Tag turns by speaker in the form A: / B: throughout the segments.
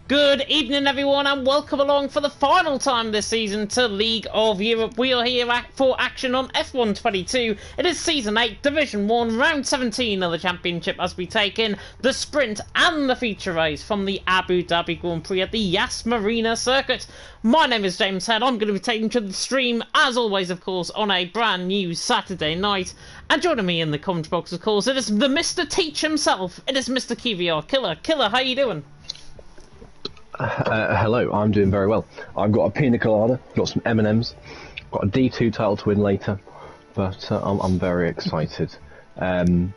A: Good evening, everyone, and welcome along for the final time this season to League of Europe. We are here for action on F1 22. It is Season 8, Division 1, Round 17 of the Championship as we take in the sprint and the feature race from the Abu Dhabi Grand Prix at the Yas Marina circuit. My name is James Head. I'm going to be taking to the stream, as always, of course, on a brand new Saturday night. And joining me in the comment box, of course, it is the Mr. Teach himself. It is Mr. KVR Killer. Killer, how you doing?
B: Hello, I'm doing very well. I've got a pina colada, got some M&Ms, got a D2 title to win later, but I'm very excited. Apparently,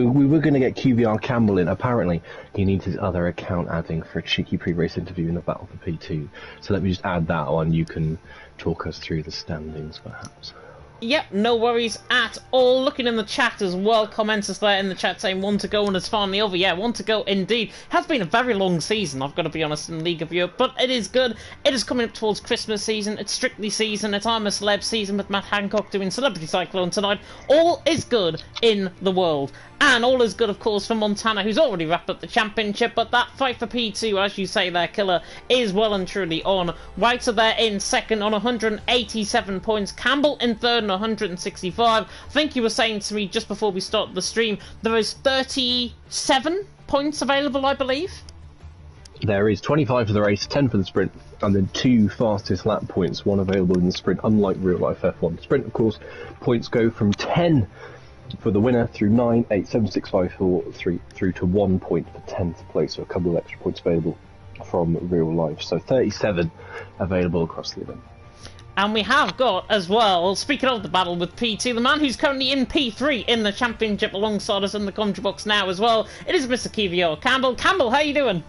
B: we were going to get QVR Campbell in. Apparently, he needs his other account adding for a cheeky pre-race interview in the Battle for P2. So let me just add that on. You can talk us through the standings, perhaps.
A: Yep, no worries at all. Looking in the chat as well, commenters there in the chat saying one to go and it's finally over. Yeah, one to go indeed. It has been a very long season, I've got to be honest, in League of Europe, but it is good. It is coming up towards Christmas season. It's Strictly season. It's I'm a Celeb season with Matt Hancock doing Celebrity Cyclone tonight. All is good in the world. And all is good, of course, for Montana, who's already wrapped up the championship, but that fight for P2, as you say there, Killer, is well and truly on. Reiter there in second on 187 points. Campbell in third on 165. I think you were saying to me just before we started the stream, there is 37 points available, I believe?
B: There is 25 for the race, 10 for the sprint, and then 2 fastest lap points, one available in the sprint, unlike real-life F1. Sprint, of course, points go from 10 for the winner through 9, 8, 7, 6, 5, 4, 3, through to 1 point for 10th place, so a couple of extra points available from real life. So 37 available across the event.
A: And we have got, as well, speaking of the battle with P2, the man who's currently in P3 in the championship alongside us in the commentary box now as well. It is Mr. KVR Campbell. Campbell, how you doing?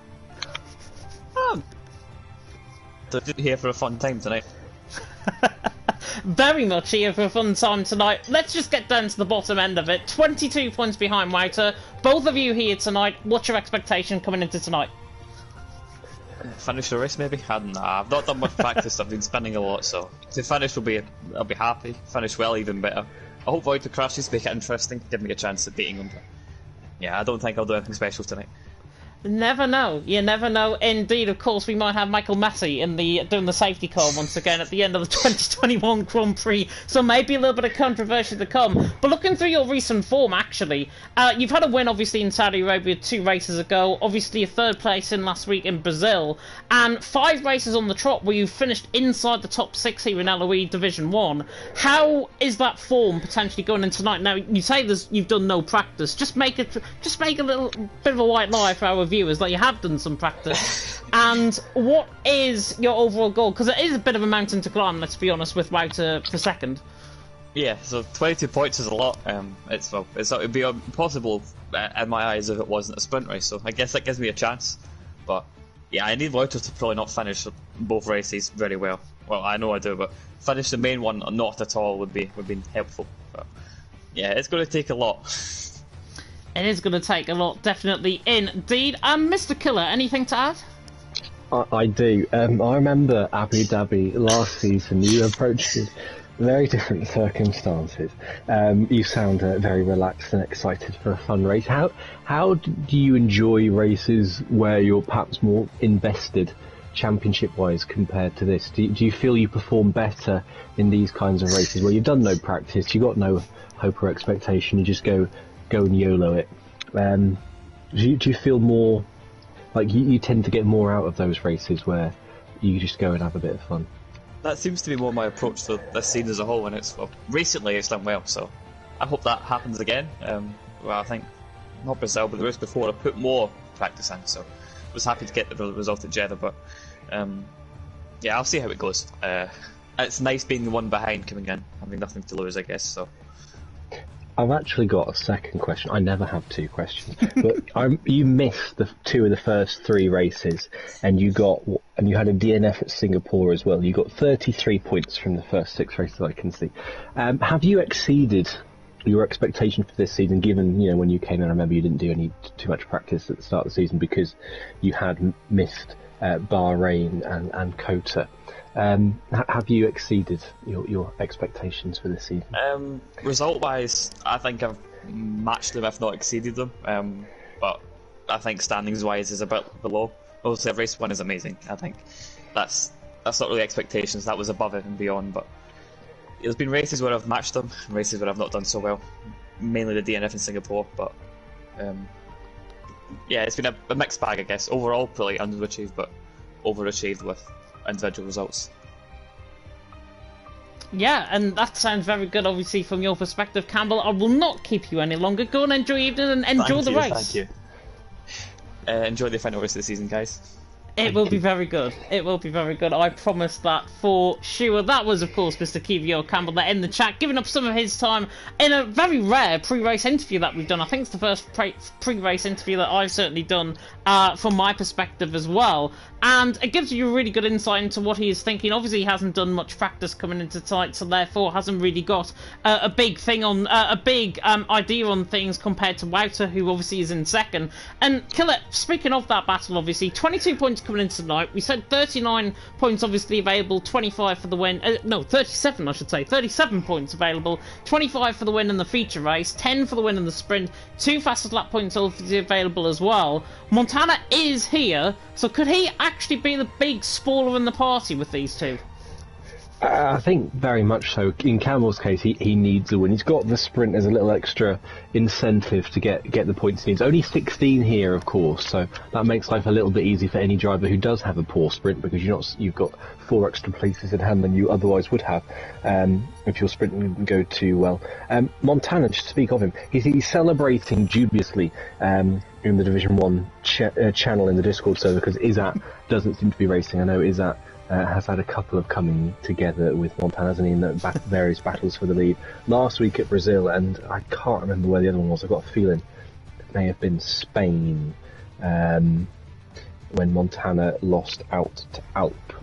C: Here for a fun time tonight.
A: Very much here for a fun time tonight. Let's just get down to the bottom end of it. 22 points behind Reiter. Both of you here tonight. What's your expectation coming into tonight?
C: Finish the race, maybe? I don't know. I've not done much practice. I've been spinning a lot, so to finish I'll be happy. Finish well, even better. I hope Void to crashes make it interesting, give me a chance at beating him. Yeah, I don't think I'll do anything special tonight.
A: Never know. You never know. Indeed, of course, we might have Michael Massey doing the safety car once again at the end of the 2021 Grand Prix, so maybe a little bit of controversy to come. But looking through your recent form, actually, you've had a win, obviously, in Saudi Arabia 2 races ago, obviously a 3rd place in last week in Brazil, and 5 races on the trot where you finished inside the top 6 here in LOE Division 1. How is that form potentially going in tonight? Now, you say you've done no practice. Just make a little bit of a white lie for our viewers that you have done some practice. And what is your overall goal? Because it is a bit of a mountain to climb, let's be honest, with Reiter for second.
C: Yeah, so 22 points is a lot. It would be impossible in my eyes if it wasn't a sprint race, so I guess that gives me a chance. But yeah, I need Reiter to probably not finish both races very well. Well, I know I do, but finish the main one not at all would be helpful. But yeah, it's going to take a lot.
A: It is going to take a lot, definitely, indeed. Mr. Killer, anything to add?
B: I do. I remember Abu Dhabi last season. You approached it very different circumstances. You sound very relaxed and excited for a fun race. How do you enjoy races where you're perhaps more invested championship-wise compared to this? Do you feel you perform better in these kinds of races where you've done no practice, you've got no hope or expectation, you just go and YOLO it? Do you feel more like you tend to get more out of those races where you just go and have a bit of fun?
C: That seems to be more my approach to this scene as a whole, and recently it's done well, so I hope that happens again. Well, I think not Brazil, but the race before I put more practice in, so I was happy to get the result at Jeddah. But yeah, I'll see how it goes. It's nice being the one behind coming in, having nothing to lose, I guess. So
B: I've actually got a second question. I never have 2 questions, but you missed 2 of the first 3 races, and you had a DNF at Singapore as well. You got 33 points from the first 6 races I can see. Have you exceeded your expectation for this season? Given when you came in, I remember you didn't do too much practice at the start of the season because you had missed Bahrain and Kota. Have you exceeded your expectations for this season?
C: Result-wise, I think I've matched them, if not exceeded them. But I think standings wise is a bit below. Obviously, race 1 is amazing. I think that's not really expectations. That was above it and beyond. But there's been races where I've matched them, and races where I've not done so well. Mainly the DNF in Singapore, but yeah, it's been a mixed bag, I guess. Overall, probably underachieved, but overachieved with individual results.
A: Yeah, and that sounds very good, obviously, from your perspective, Campbell. I will not keep you any longer. Go and enjoy your evening and enjoy the race.
C: Thank you. Enjoy the final race of the season, guys.
A: It will be very good. It will be very good. I promise that for sure. That was, of course, Mr. Kivio Campbell there in the chat, giving up some of his time in a very rare pre-race interview that we've done. I think it's the first pre-race interview that I've certainly done from my perspective as well. And it gives you a really good insight into what he is thinking. Obviously, he hasn't done much practice coming into tonight, so therefore hasn't really got a big thing on a big idea on things compared to Wouter, who obviously is in second. And Killer, speaking of that battle, obviously 22 points coming into tonight. We said 39 points obviously available, 25 for the win. No, 37 I should say. 37 points available, 25 for the win in the feature race, 10 for the win in the sprint, 2 fastest lap points obviously available as well. Montana is here, so could he actually be the big spoiler in the party with these two?
B: I think very much so. In Campbell's case, he needs a win. He's got the sprint as a little extra incentive to get the points he needs. Only 16 here, of course, so that makes life a little bit easy for any driver who does have a poor sprint, because you've got 4 extra places in hand than you otherwise would have if your sprint didn't go too well. Montana, just to speak of him, he's celebrating dubiously in the Division 1 channel in the Discord server, because Izat doesn't seem to be racing. I know Izat has had a couple of coming together with Montana, hasn't he, in the various battles for the lead. Last week at Brazil, and I can't remember where the other one was. I've got a feeling it may have been Spain, when Montana lost out to Alp.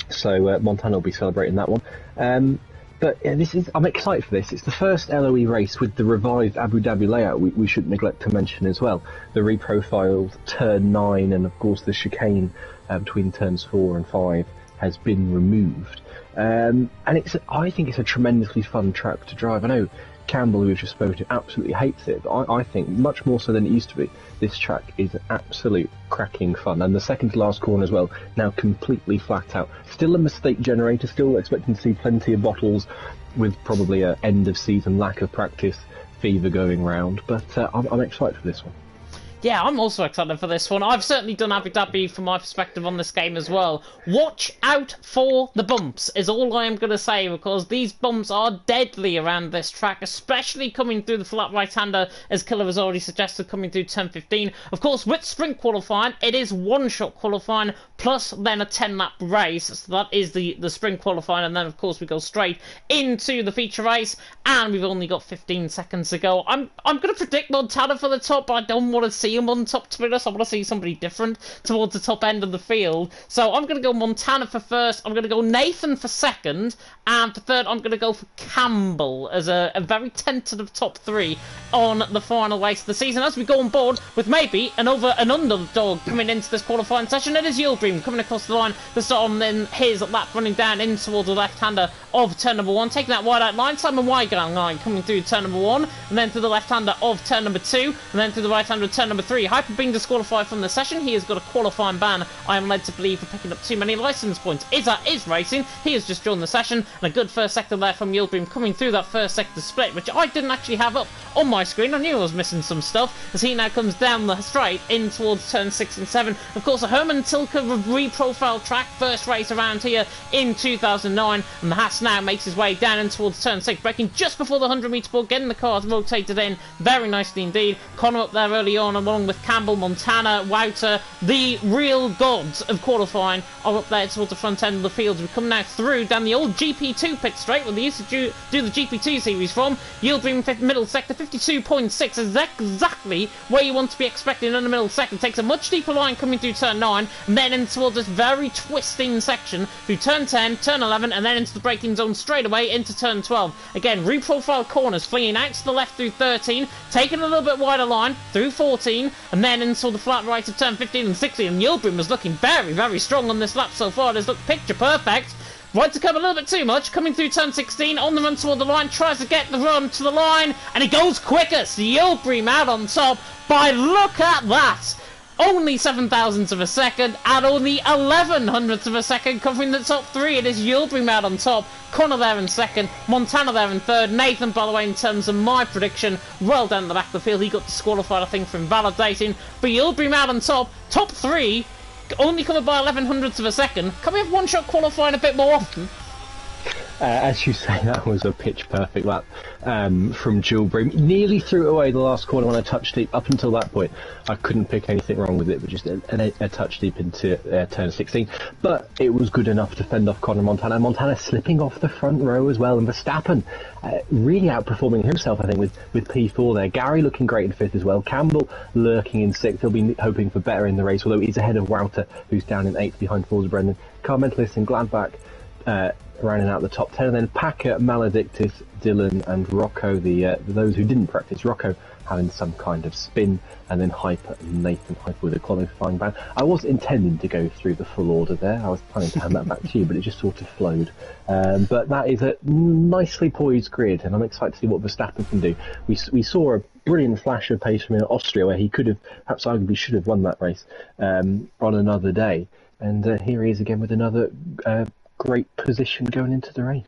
B: So Montana will be celebrating that one. But yeah, I'm excited for this. It's the first LOE race with the revised Abu Dhabi layout. We shouldn't neglect to mention as well. The reprofiled turn 9 and of course the chicane between turns 4 and 5 has been removed. And I think it's a tremendously fun track to drive. I know Campbell, who we've just spoken to, absolutely hates it, but I think much more so than it used to be, this track is absolute cracking fun. And the second to last corner as well, now completely flat out. Still a mistake generator, still expecting to see plenty of bottles, with probably a end of season lack of practice fever going round, but I'm excited for this one.
A: Yeah, I'm also excited for this one. I've certainly done Abu Dhabi from my perspective on this game as well. Watch out for the bumps is all I am going to say, because these bumps are deadly around this track, especially coming through the flat right-hander, as Killer has already suggested, coming through turn 15. Of course, with sprint qualifying, it is one-shot qualifying, plus then a 10-lap race. So that is the sprint qualifying, and then, of course, we go straight into the feature race, and we've only got 15 seconds to go. I'm going to predict Montana for the top, but I don't want to see him on top, to be honest. I want to see somebody different towards the top end of the field. So I'm going to go Montana for first, I'm going to go Nathan for second, and for third I'm going to go for Campbell as a very tentative top 3 on the final race of the season, as we go on board with maybe an underdog coming into this qualifying session. It is Yildirim coming across the line to start on then his lap, running down in towards the left-hander of turn number 1, taking that wide out line. Simon Weigang line coming through turn number 1, and then to the left-hander of turn number 2, and then to the right-hander of turn number 3. Hyper being disqualified from the session. He has got a qualifying ban, I am led to believe, for picking up too many licence points. Izat is racing. He has just joined the session, and a good first sector there from Yildirim coming through that first sector split, which I didn't actually have up on my screen. I knew I was missing some stuff, as he now comes down the straight in towards turn 6 and 7. Of course, a Herman Tilke reprofile track, first race around here in 2009, and the Haas now makes his way down in towards turn 6, braking just before the 100-metre ball, getting the cars rotated in very nicely indeed. Connor up there early on, along with Campbell, Montana, Wouter, the real gods of qualifying, are up there towards the front end of the field. We come now through down the old GP2 pit straight, where they used to do the GP2 series from. Yildirim middle sector, 52.6 is exactly where you want to be expecting in the middle sector. Takes a much deeper line coming through turn 9, and then in towards this very twisting section through turn 10, turn 11, and then into the braking zone straight away into turn 12. Again, reprofile corners, flinging out to the left through 13, taking a little bit wider line through 14, and then into the flat right of turn 15 and 16. And Yildirim was looking very, very strong on this lap so far. It has looked picture perfect. Right to come a little bit too much, coming through turn 16, on the run toward the line, tries to get the run to the line, and he goes quickest. Yilbream out on top by, look at that! Only 7,000ths of a second, and only 1100ths of a second covering the top three. It is Yilbream out on top, Connor there in second, Montana there in third, Nathan, by the way, in terms of my prediction, well down the back of the field. He got disqualified, I think, for invalidating, but Yilbream out on top three, only covered by 1100ths of a second. Can we have one-shot qualifying a bit more often?
B: As you say, that was a pitch-perfect lap from Yilbream. Nearly threw it away the last corner when I touched deep. Up until that point, I couldn't pick anything wrong with it, but just a touch deep into turn 16. But it was good enough to fend off Connor Montana. Montana slipping off the front row as well, and Verstappen really outperforming himself, I think, with P4 there. Gary looking great in fifth as well. Campbell lurking in sixth. He'll be hoping for better in the race, although he's ahead of Wouter, who's down in eighth behind Forza Brendan. Carmentalist and Gladbach rounding out the top 10, and then Packer, Maledictus, Dylan and Rocco, those who didn't practice. Rocco having some kind of spin, and then Hyper and Nathan Hyper with a qualifying ban. I was intending to go through the full order there. I was planning to hand that back to you, but it just sort of flowed. But that is a nicely poised grid, and I'm excited to see what Verstappen can do. We saw a brilliant flash of pace from Austria, where he could have, perhaps arguably should have won that race on another day. And here he is again with another great position going into the race.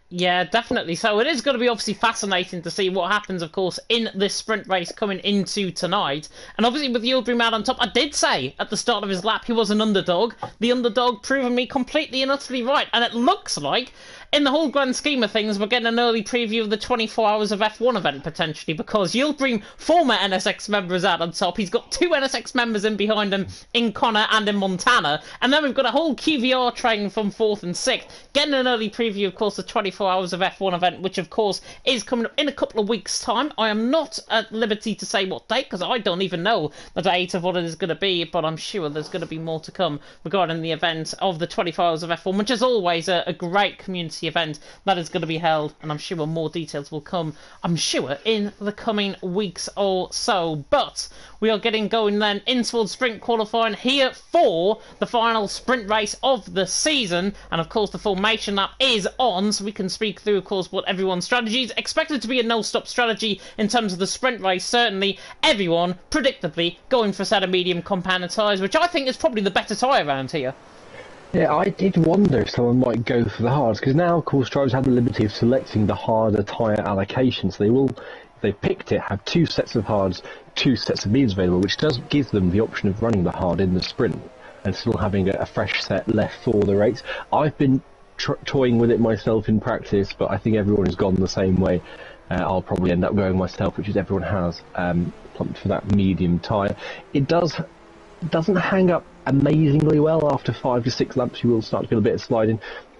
A: Yeah, definitely. So it is going to be obviously fascinating to see what happens, of course, in this sprint race coming into tonight. And obviously with Yilbream out on top, I did say at the start of his lap he was an underdog. The underdog proving me completely and utterly right. And it looks like, in the whole grand scheme of things, we're getting an early preview of the 24 Hours of F1 event, potentially, because Yilbream, former NSX member, is out on top. He's got two NSX members in behind him, in Connor and in Montana. And then we've got a whole QVR train from 4th and 6th. Getting an early preview, of course, the 24 Hours of F1 event, which, of course, is coming up in a couple of weeks' time. I am not at liberty to say what date, because I don't even know the date of what it is going to be, but I'm sure there's going to be more to come regarding the event of the 24 Hours of F1, which is always a great community event that is going to be held, and I'm sure more details will come, I'm sure, in the coming weeks or so. But we are getting going then in towards sprint qualifying here for the final sprint race of the season, and of course the formation lap is on, so we can speak through, of course, what everyone's strategy is. Expected to be a no-stop strategy in terms of the sprint race, certainly. Everyone, predictably, going for a set of medium compounded tyres, which I think is probably the better tyre around here.
B: Yeah, I did wonder if someone might go for the hards, because now, of course, drivers have the liberty of selecting the harder tyre allocation, so they will, if they picked it, have two sets of hards, two sets of mediums available, which does give them the option of running the hard in the sprint and still having a fresh set left for the race. I've been toying with it myself in practice, but I think everyone has gone the same way. I'll probably end up going myself, which is everyone has plumped for that medium tyre. It doesn't hang up amazingly well. After 5 to 6 laps you will start to feel a bit of sliding.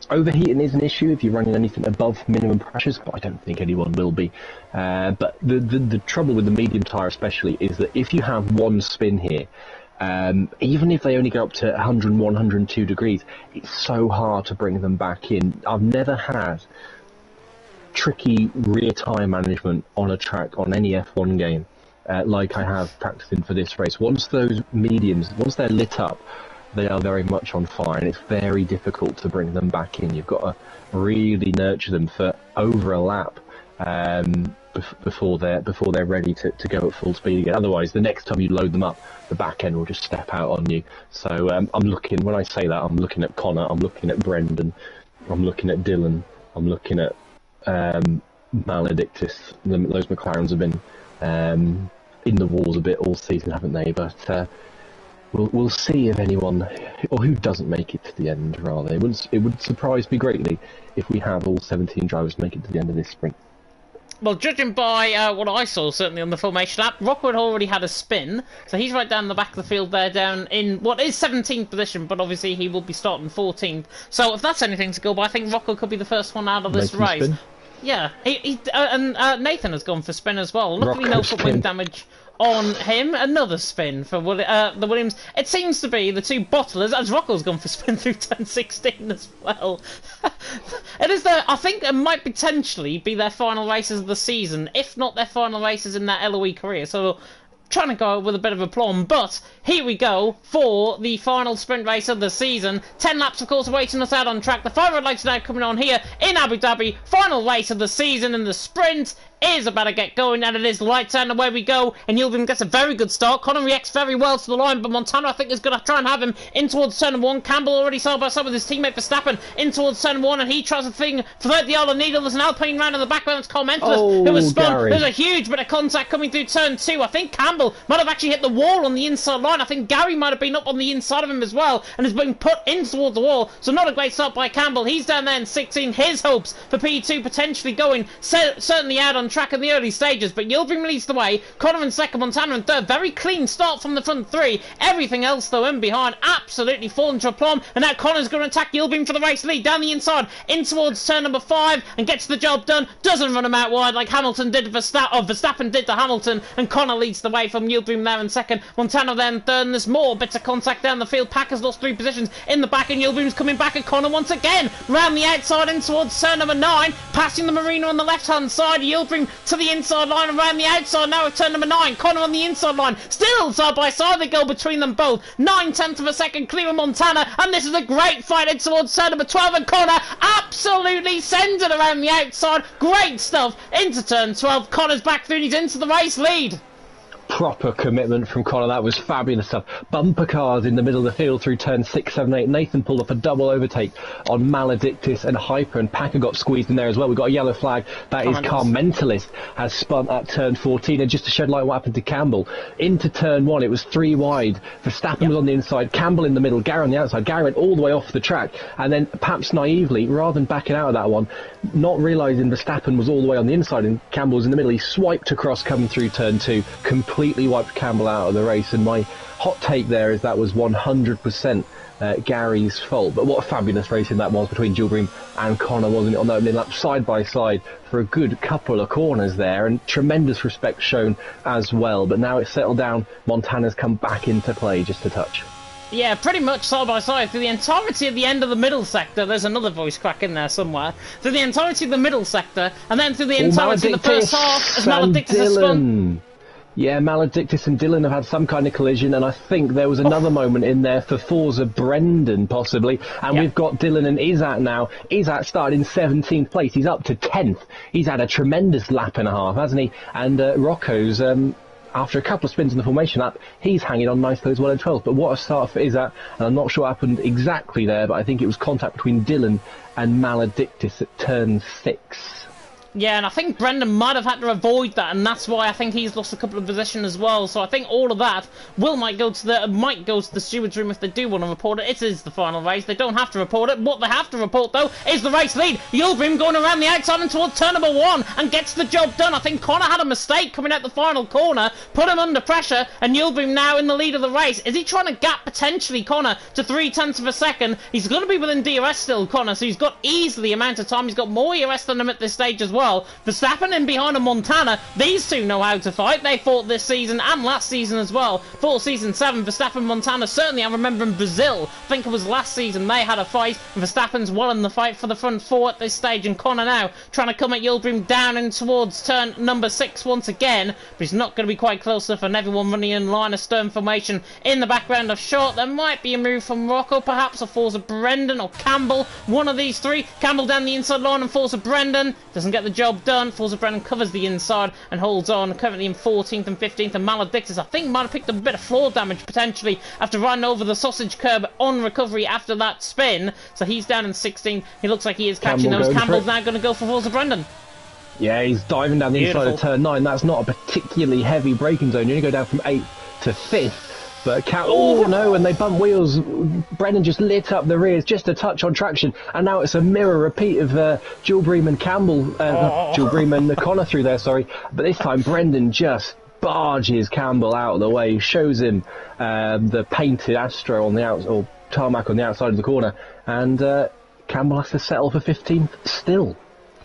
B: Overheating is an issue if you're running anything above minimum pressures, but I don't think anyone will be. But the trouble with the medium tyre especially is that if you have one spin here, even if they only go up to 101, 102 degrees, it's so hard to bring them back in. I've never had tricky rear tyre management on a track on any F1 game like I have practicing for this race. Once those mediums, once they're lit up, they are very much on fire, and it's very difficult to bring them back in. You've got to really nurture them for over a lap before they're ready to go at full speed again. Otherwise, the next time you load them up, the back end will just step out on you. So I'm looking, when I say that, I'm looking at Connor, I'm looking at Brendan, I'm looking at Dylan, I'm looking at Maledictus. Those McLarens have been in the walls a bit all season, haven't they? But we'll see if anyone, or who doesn't make it to the end, rather. It would surprise me greatly if we have all 17 drivers make it to the end of this sprint.
A: Well, judging by what I saw, certainly on the formation lap, Rocco had already had a spin, so he's right down the back of the field there, down in what is 17th position, but obviously he will be starting 14th. So if that's anything to go by, I think Rocco could be the first one out of this race. Spin. Yeah, and Nathan has gone for spin as well. Luckily, no foot wing damage on him. Another spin for the Williams. It seems to be the two bottlers, as Rocco's gone for spin through turn 16 as well. It is I think it might potentially be their final races of the season, if not their final races in their LOE career. So trying to go out with a bit of aplomb, but here we go for the final sprint race of the season. 10 laps, of course, awaiting us out on track. The 5 red lights now coming on here in Abu Dhabi. Final race of the season, and the sprint is about to get going, and it is lights out, and away we go. And Yildirim gets a very good start. Connor reacts very well to the line, but Montana, I think, is going to try and have him in towards turn 1. Campbell already side by side with his teammate Verstappen in towards turn 1, and he tries a thing throughout the Isle of Needle. There's an Alpine round in the background. It's Carl Mentalist who was spun.
B: Gary.
A: There's a huge bit of contact coming through turn 2. I think Campbell might have actually hit the wall on the inside line. I think Gary might have been up on the inside of him as well, and has been put in towards the wall. So not a great start by Campbell. He's down there in 16. His hopes for P2 potentially going certainly out on track in the early stages, but Yildirim leads the way. Connor in second, Montana in third. Very clean start from the front 3. Everything else, though, in behind, absolutely fallen to a plumb. And now Connor's going to attack Yildirim for the race lead down the inside, in towards turn number 5, and gets the job done. Doesn't run him out wide like Hamilton did Verstappen did to Hamilton, and Connor leads the way from Yildirim there in second. Montana then third, and there's more bits of contact down the field. Pack has lost 3 positions in the back, and Yildirim's coming back at Connor once again. Round the outside in towards turn number 9, passing the Marina on the left-hand side. Yildirim to the inside line and around the outside now at turn number 9. Connor on the inside line. Still side by side they go between them both. 9/10 of a second clear of Montana, and this is a great fight in towards turn number 12, and Connor absolutely centred around the outside. Great stuff into turn 12. Connor's back through and he's into the race lead.
B: Proper commitment from Connor. That was fabulous stuff. Bumper cars in the middle of the field through turn 6, 7, 8. Nathan pulled off a double overtake on Maledictus and Hyper, and Packer got squeezed in there as well. We've got a yellow flag. That is Car Mentalist has spun at turn 14, and just to shed light on what happened to Campbell, into turn 1 it was 3 wide. Verstappen was on the inside, Campbell in the middle, Gary on the outside. Gary went all the way off the track, and then perhaps naively, rather than backing out of that one, not realising Verstappen was all the way on the inside and Campbell was in the middle, he swiped across coming through turn 2, completely wiped Campbell out of the race. And my hot take there is that was 100% Gary's fault. But what a fabulous racing that was between Yildirim and Connor, wasn't it, on the opening lap, side by side for a good couple of corners there, and tremendous respect shown as well. But now it's settled down, Montana's come back into play just a touch.
A: Yeah, pretty much side by side through the entirety of the end of the middle sector. There's another voice crack in there somewhere. Through the entirety of the middle sector, and then through the entirety of the first half, as Maledictus has spun.
B: Yeah, Maledictus and Dylan have had some kind of collision, and I think there was another moment in there for Forza Brendan, possibly. And we've got Dylan and Izat now. Izat started in 17th place. He's up to 10th. He's had a tremendous lap and a half, hasn't he? And Rocco's, after a couple of spins in the formation lap, he's hanging on nicely as well in 12th. But what a start for Izat. And I'm not sure what happened exactly there, but I think it was contact between Dylan and Maledictus at turn 6.
A: Yeah, and I think Brendan might have had to avoid that, and that's why I think he's lost a couple of positions as well. So I think all of that might go to the stewards room if they do want to report it. It is the final race. They don't have to report it. What they have to report, though, is the race lead. Yildirim going around the outside and towards turn number 1 and gets the job done. I think Connor had a mistake coming out the final corner, put him under pressure, and Yildirim now in the lead of the race. Is he trying to gap potentially Connor to 0.3 of a second? He's going to be within DRS still, Connor, so he's got easily amount of time. He's got more ERS than him at this stage as well. Verstappen in behind a Montana. These two know how to fight. They fought this season and last season as well. Fought season 7. Verstappen, Montana. Certainly, I remember in Brazil. I think it was last season they had a fight. And Verstappen's won the fight for the front 4 at this stage. And Connor now trying to come at Yildirim down and towards turn number 6 once again. But he's not going to be quite close enough. And everyone running in line of stern formation in the background of short. There might be a move from Rocco, perhaps, or Forza Brendan or Campbell. One of these 3. Campbell down the inside line and Forza Brendan doesn't get the job done. Forza Brendan covers the inside and holds on, currently in 14th and 15th, and Maledictus I think might have picked up a bit of floor damage potentially after riding over the sausage curb on recovery after that spin, so he's down in 16th. He looks like he is catching those. Campbell's now going to go for Forza Brendan.
B: Yeah, he's diving down the inside of turn 9. That's not a particularly heavy braking zone. You only go down from 8th to 5th. But oh no, and they bump wheels. Brendan just lit up the rears, just a touch on traction, and now it's a mirror repeat of Yildirim and Campbell, Yildirim and Connor through there, sorry. But this time Brendan just barges Campbell out of the way, shows him the painted Astro on the outside, or tarmac on the outside of the corner, and Campbell has to settle for 15th still.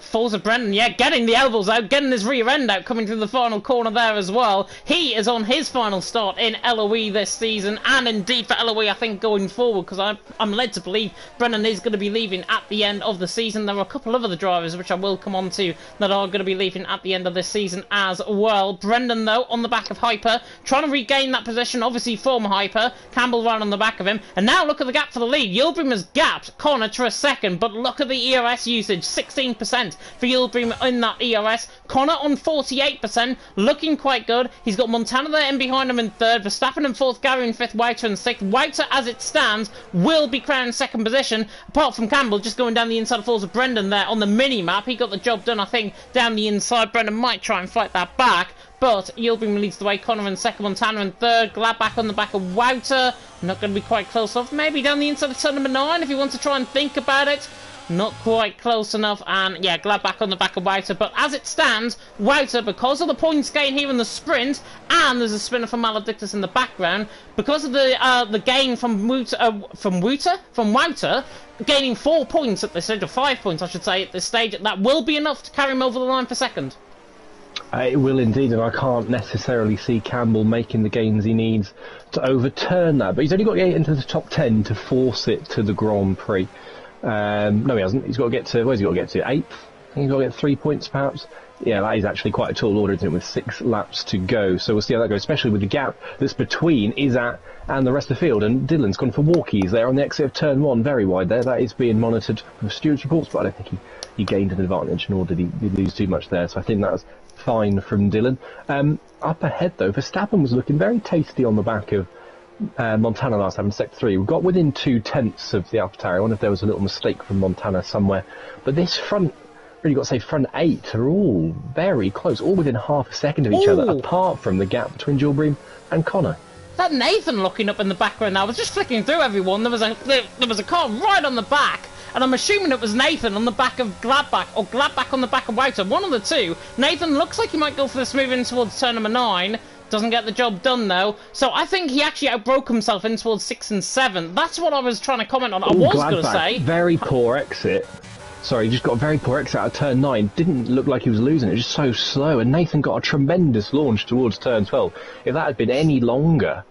A: Forza Brendan, yeah, getting the elbows out, getting his rear end out, coming through the final corner there as well. He is on his final start in LOE this season, and indeed for LOE, I think, going forward, because I'm led to believe Brendan is going to be leaving at the end of the season. There are a couple of other drivers, which I will come on to, that are going to be leaving at the end of this season as well. Brendan, though, on the back of Hyper, trying to regain that position, obviously from Hyper. Campbell right on the back of him, and now look at the gap for the lead. Yildirim has gapped Connor to a second, but look at the ERS usage, 16%. For Yildirim in that ERS. Connor on 48%, looking quite good. He's got Montana there in behind him in third, Verstappen in fourth, Gary in fifth, Wouter in sixth. Wouter, as it stands, will be crowned second position, apart from Campbell just going down the inside of Forza Brendan there on the mini-map. He got the job done, I think, down the inside. Brendan might try and fight that back, but Yildirim leads the way. Connor in second, Montana in third, Gladbach on the back of Wouter. Not going to be quite close off. Maybe down the inside of turn number 9 if you want to try and think about it. Not quite close enough, and yeah, Gladbach on the back of Wouter. But as it stands, Wouter, because of the points gain here in the sprint, and there's a spinner from Maledictus in the background, because of the gain from Wouter, gaining 4 points at this stage, or 5 points, I should say, at this stage, that will be enough to carry him over the line for second.
B: It will indeed, and I can't necessarily see Campbell making the gains he needs to overturn that. But he's only got to get into the top 10 to force it to the Grand Prix. No, he hasn't. He's got to get to, where's he got to get to? 8th? I think he's got to get 3 points, perhaps. Yeah, that is actually quite a tall order, isn't it, with 6 laps to go. So we'll see how that goes, especially with the gap that's between Izat and the rest of the field. And Dylan's gone for walkies there on the exit of turn 1, very wide there. That is being monitored for stewards' reports, but I don't think he gained an advantage, nor did he lose too much there. So I think that was fine from Dylan. Up ahead, though, Verstappen was looking very tasty on the back of Montana last time in Sector 3. We got within 2/10 of the AlphaTauri. I wonder if there was a little mistake from Montana somewhere. But this front, really got to say front 8, are all very close, all within half a second of each other, apart from the gap between Yildirim and Connor.
A: That Nathan looking up in the background now, I was just flicking through everyone. There was a car right on the back, and I'm assuming it was Nathan on the back of Gladbach, or Gladbach on the back of Wouter. One of the two. Nathan looks like he might go for this move in towards turn number 9. Doesn't get the job done, though. So I think he actually outbroke himself in towards 6 and 7. That's what I was trying to comment on. I was going to say.
B: Very poor exit. Sorry, he just got a very poor exit out of turn 9. Didn't look like he was losing it, just so slow. And Nathan got a tremendous launch towards turn 12. If that had been any longer,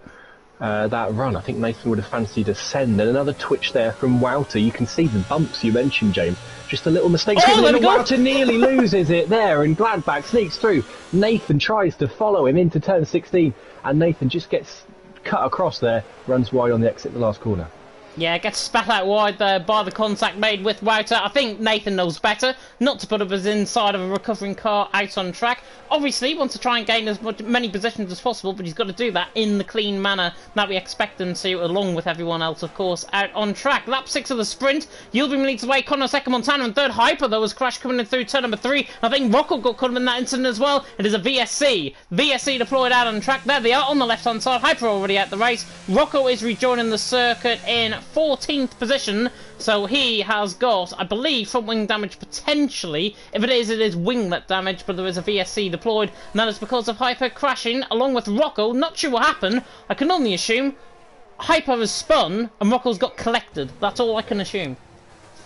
B: that run, I think Nathan would have fancied a send. And another twitch there from Wouter. You can see the bumps you mentioned, James. Just a little mistake. And Wouter nearly loses it there, and Gladbach sneaks through. Nathan tries to follow him into turn 16, and Nathan just gets cut across there, runs wide on the exit the last corner.
A: Yeah, gets spat out wide there by the contact made with Wouter. I think Nathan knows better not to put up his inside of a recovering car out on track. Obviously, he wants to try and gain as many positions as possible, but he's got to do that in the clean manner that we expect him to, along with everyone else, of course, out on track. Lap 6 of the sprint. Yildirim leads the way. Connor second, Montana in third. Hyper, though, was Crash coming in through turn number 3. I think Rocco got caught in that incident as well. It is a VSC. VSC deployed out on track. There they are on the left-hand side. Hyper already out the race. Rocco is rejoining the circuit in 14th position, so he has got, I believe, front wing damage potentially. If it is winglet damage, but there is a VSC deployed, and that is because of Hyper crashing along with Rocco. Not sure what happened. I can only assume Hyper has spun and Rocco's got collected. That's all I can assume.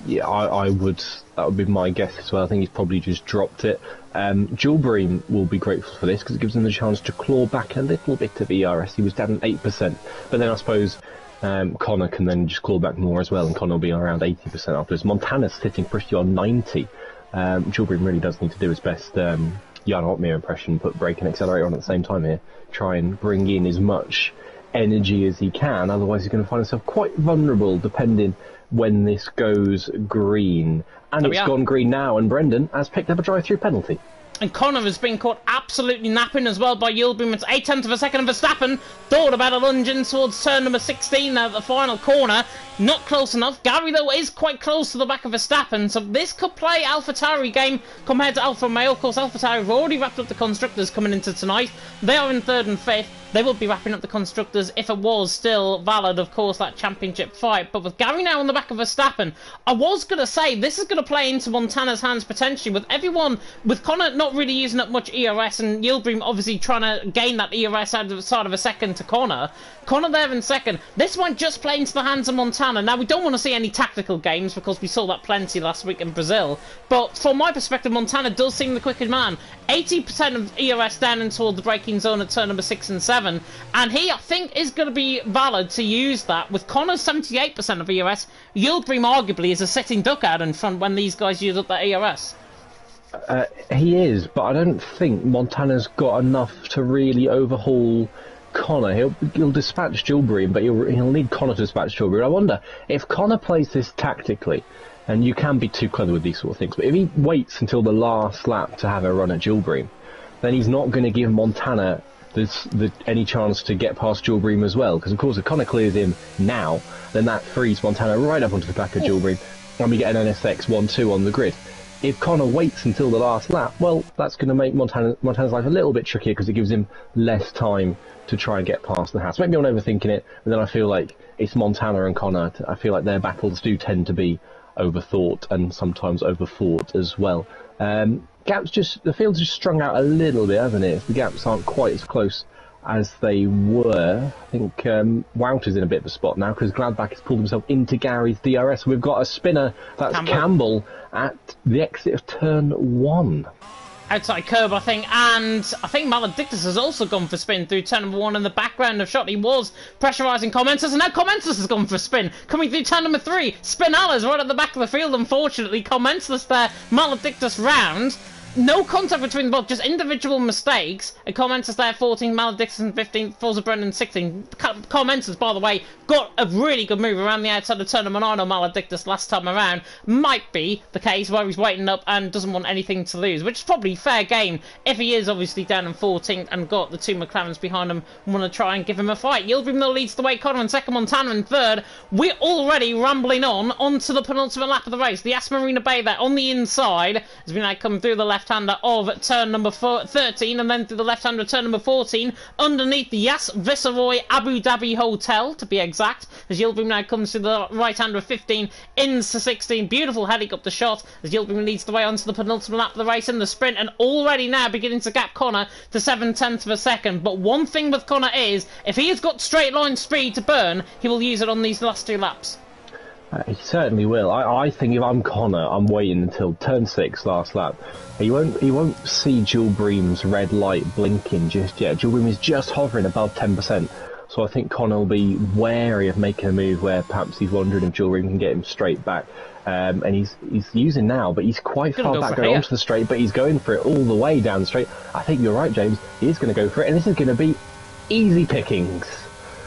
B: Yeah, I would. That would be my guess as well. I think he's probably just dropped it. Yildirim will be grateful for this because it gives him the chance to claw back a little bit of ERS. He was down at 8%, but then I suppose Connor can then just claw back more as well, and Connor will be around 80% afterwards. Montana's sitting pretty on 90. Yildirim really does need to do his best Jan Hotmere impression, put brake and accelerator on at the same time here. Try and bring in as much energy as he can, otherwise he's going to find himself quite vulnerable depending when this goes green. And it's gone green now, and Brendan has picked up a drive-through penalty.
A: And Connor has been caught absolutely napping as well by Yildirim. It's 0.8 of a second, and Verstappen thought about a lunge in towards turn number 16 now at the final corner. Not close enough. Gary, though, is quite close to the back of Verstappen, so this could play AlphaTauri game compared to Alfa Romeo. Of course, AlphaTauri have already wrapped up the Constructors coming into tonight. They are in 3rd and 5th. They will be wrapping up the Constructors if it was still valid, of course, that championship fight. But with Gary now on the back of Verstappen, I was going to say this is going to play into Montana's hands potentially, with everyone, with Connor not not really using up much ERS, and Yildirim obviously trying to gain that ERS out of the side of a second to Connor. Connor there in second. This one just playing into the hands of Montana. Now, we don't want to see any tactical games because we saw that plenty last week in Brazil. But from my perspective, Montana does seem the quicker man. 80% of ERS down and toward the braking zone at turn number 6 and 7. And he, I think, is going to be valid to use that. With Connor's 78% of ERS, Yildirim arguably is a sitting duck out in front when these guys use up their ERS.
B: He is, but I don't think Montana's got enough to really overhaul Connor. He'll dispatch Yildirim, but he'll need Connor to dispatch Yildirim. I wonder if Connor plays this tactically, and you can be too clever with these sort of things, but if he waits until the last lap to have a run at Yildirim, then he's not going to give Montana any chance to get past Yildirim as well, because of course if Connor clears him now, then that frees Montana right up onto the back of Yildirim, and we get an NSX 1-2 on the grid. If Connor waits until the last lap, well, that's going to make Montana's life a little bit trickier because it gives him less time to try and get past the house. Maybe I'm overthinking it, but then I feel like it's Montana and Connor. I feel like their battles do tend to be overthought and sometimes overfought as well. The field's just strung out a little bit, hasn't it? The gaps aren't quite as close as they were. I think Wouter's in a bit of a spot now because Gladbach has pulled himself into Gary's DRS. We've got a spinner, that's Campbell at the exit of turn 1.
A: Outside curb, I think, and I think Maledictus has also gone for spin through turn number 1 in the background of shot. He was pressurising Commentus, and now Commentus has gone for spin. Coming through turn number 3, Spinala's right at the back of the field, unfortunately. Commentus there, Maledictus round. No contact between both, just individual mistakes. And Commentus there, 14, Maledictus 15, Forza Brennan 16. Commentus, by the way, got a really good move around the outside of turn number 9 on Maledictus last time around. Might be the case where he's waiting up and doesn't want anything to lose, which is probably fair game if he is obviously down in 14th and got the two McLarens behind him and want to try and give him a fight. Yildirim though leads the way, Connor in second, Montana in third. We're already rambling onto the penultimate lap of the race. The Marina Bay there on the inside as we now come through the left-hander of turn number 13 and then through the left-hander of turn number 14 underneath the Yas Viceroy Abu Dhabi Hotel, to be exact, as Yildirim now comes to the right-hander of 15 into 16. Beautiful helicopter shot as Yildirim leads the way onto the penultimate lap of the race in the sprint and already now beginning to gap Connor to 7/10 of a second. But one thing with Connor is, if he has got straight line speed to burn, he will use it on these last 2 laps.
B: He certainly will. I think if I'm Connor, I'm waiting until turn 6, last lap. He won't see Yildirim's red light blinking just yet. Yildirim is just hovering above 10%. So I think Connor will be wary of making a move where perhaps he's wondering if Yildirim can get him straight back. And he's using now, but he's quite far back going onto the straight, but he's going for it all the way down the straight. I think you're right, James. He is going to go for it, and this is going to be easy pickings.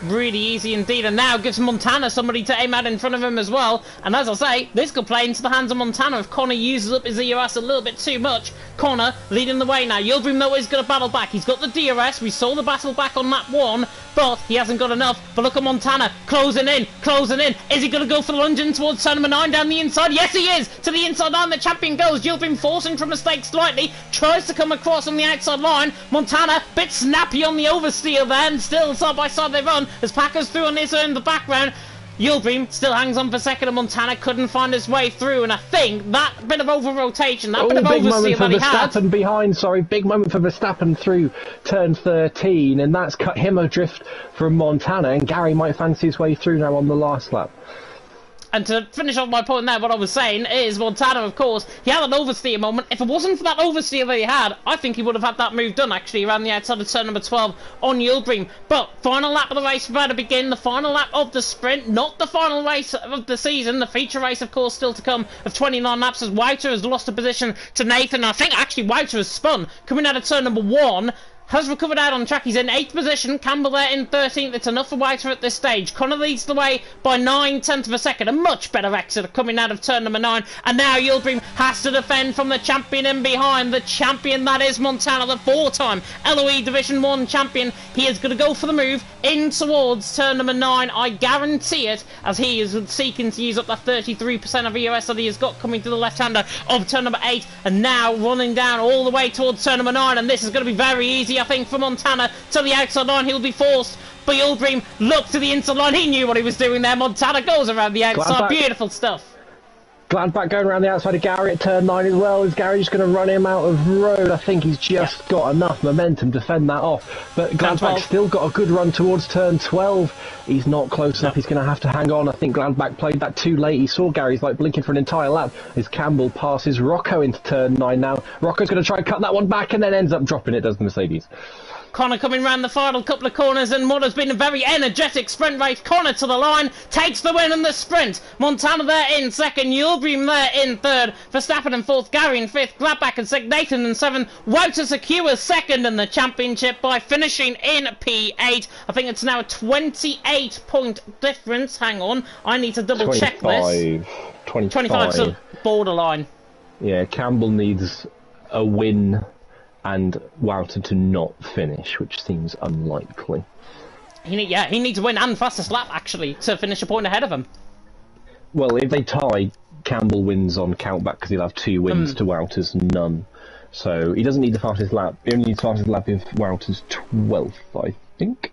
A: Really easy indeed, and now gives Montana somebody to aim at in front of him as well. And as I say, this could play into the hands of Montana if Connor uses up his ERS a little bit too much. Connor leading the way now. Yildirim though is going to battle back. He's got the DRS. We saw the battle back on lap 1, but he hasn't got enough. But look at Montana closing in, closing in. Is he going to go for the lunge in towards turn number 9 down the inside? Yes, he is. To the inside line, the champion goes. Yildirim forcing from mistake slightly, tries to come across on the outside line. Montana bit snappy on the oversteer there, and still side by side they run as Packers through on his own in the background. Yildirim still hangs on for second, and Montana couldn't find his way through, and I think that bit of over-rotation, that bit of oversteer that he had...
B: Verstappen behind, big moment for Verstappen through turn 13, and that's cut him adrift from Montana, and Gary might fancy his way through now on the last lap.
A: And to finish off my point there, what I was saying is Montana, of course, he had an oversteer moment. If it wasn't for that oversteer that he had, I think he would have had that move done, actually, around the outside of turn number 12 on Yildirim. But final lap of the race about to begin, the final lap of the sprint, not the final race of the season. The feature race, of course, still to come of 29 laps as Wouter has lost a position to Nathan. I think, actually, Wouter has spun, coming out of turn number 1. Has recovered out on track. He's in 8th position. Campbell there in 13th. It's enough for Wouter at this stage. Connor leads the way by 9/10 of a second. A much better exit coming out of turn number 9. And now Yildirim has to defend from the champion in behind. The champion that is Montana, the 4-time LOE Division 1 champion. He is going to go for the move in towards turn number 9. I guarantee it, as he is seeking to use up that 33% of EOS that he has got coming to the left-hander of turn number 8. And now running down all the way towards turn number 9. And this is going to be very easy, I think, for Montana to the outside line. He'll be forced, but Yildirim looked to the inside line. He knew what he was doing there. Montana goes around the outside. Beautiful stuff.
B: Gladbach going around the outside of Gary at turn 9 as well. Is Gary just going to run him out of road? I think he's just got enough momentum to fend that off. But Gladbach's still got a good run towards turn 12. He's not close enough. He's going to have to hang on. I think Gladbach played that too late. He saw Gary's like blinking for an entire lap as Campbell passes Rocco into turn 9 now. Rocco's going to try and cut that one back and then ends up dropping it, does the Mercedes.
A: Connor coming round the final couple of corners, and what has been a very energetic sprint race. Connor to the line, takes the win in the sprint. Montana there in second, Yulbrim there in third, Verstappen in fourth, Gary in fifth, Gladbach in sixth, Nathan in seventh. Wouter secures second in the championship by finishing in P8. I think it's now a 28-point difference. Hang on, I need to double check this. 25, so borderline.
B: Yeah, Campbell needs a win and Wouter to not finish, which seems unlikely.
A: He needs a win and fastest lap, actually, to finish a point ahead of him.
B: Well, if they tie, Campbell wins on countback because he'll have 2 wins to Wouter's none. So he doesn't need the fastest lap. He only needs the fastest lap if Wouter's 12th, I think.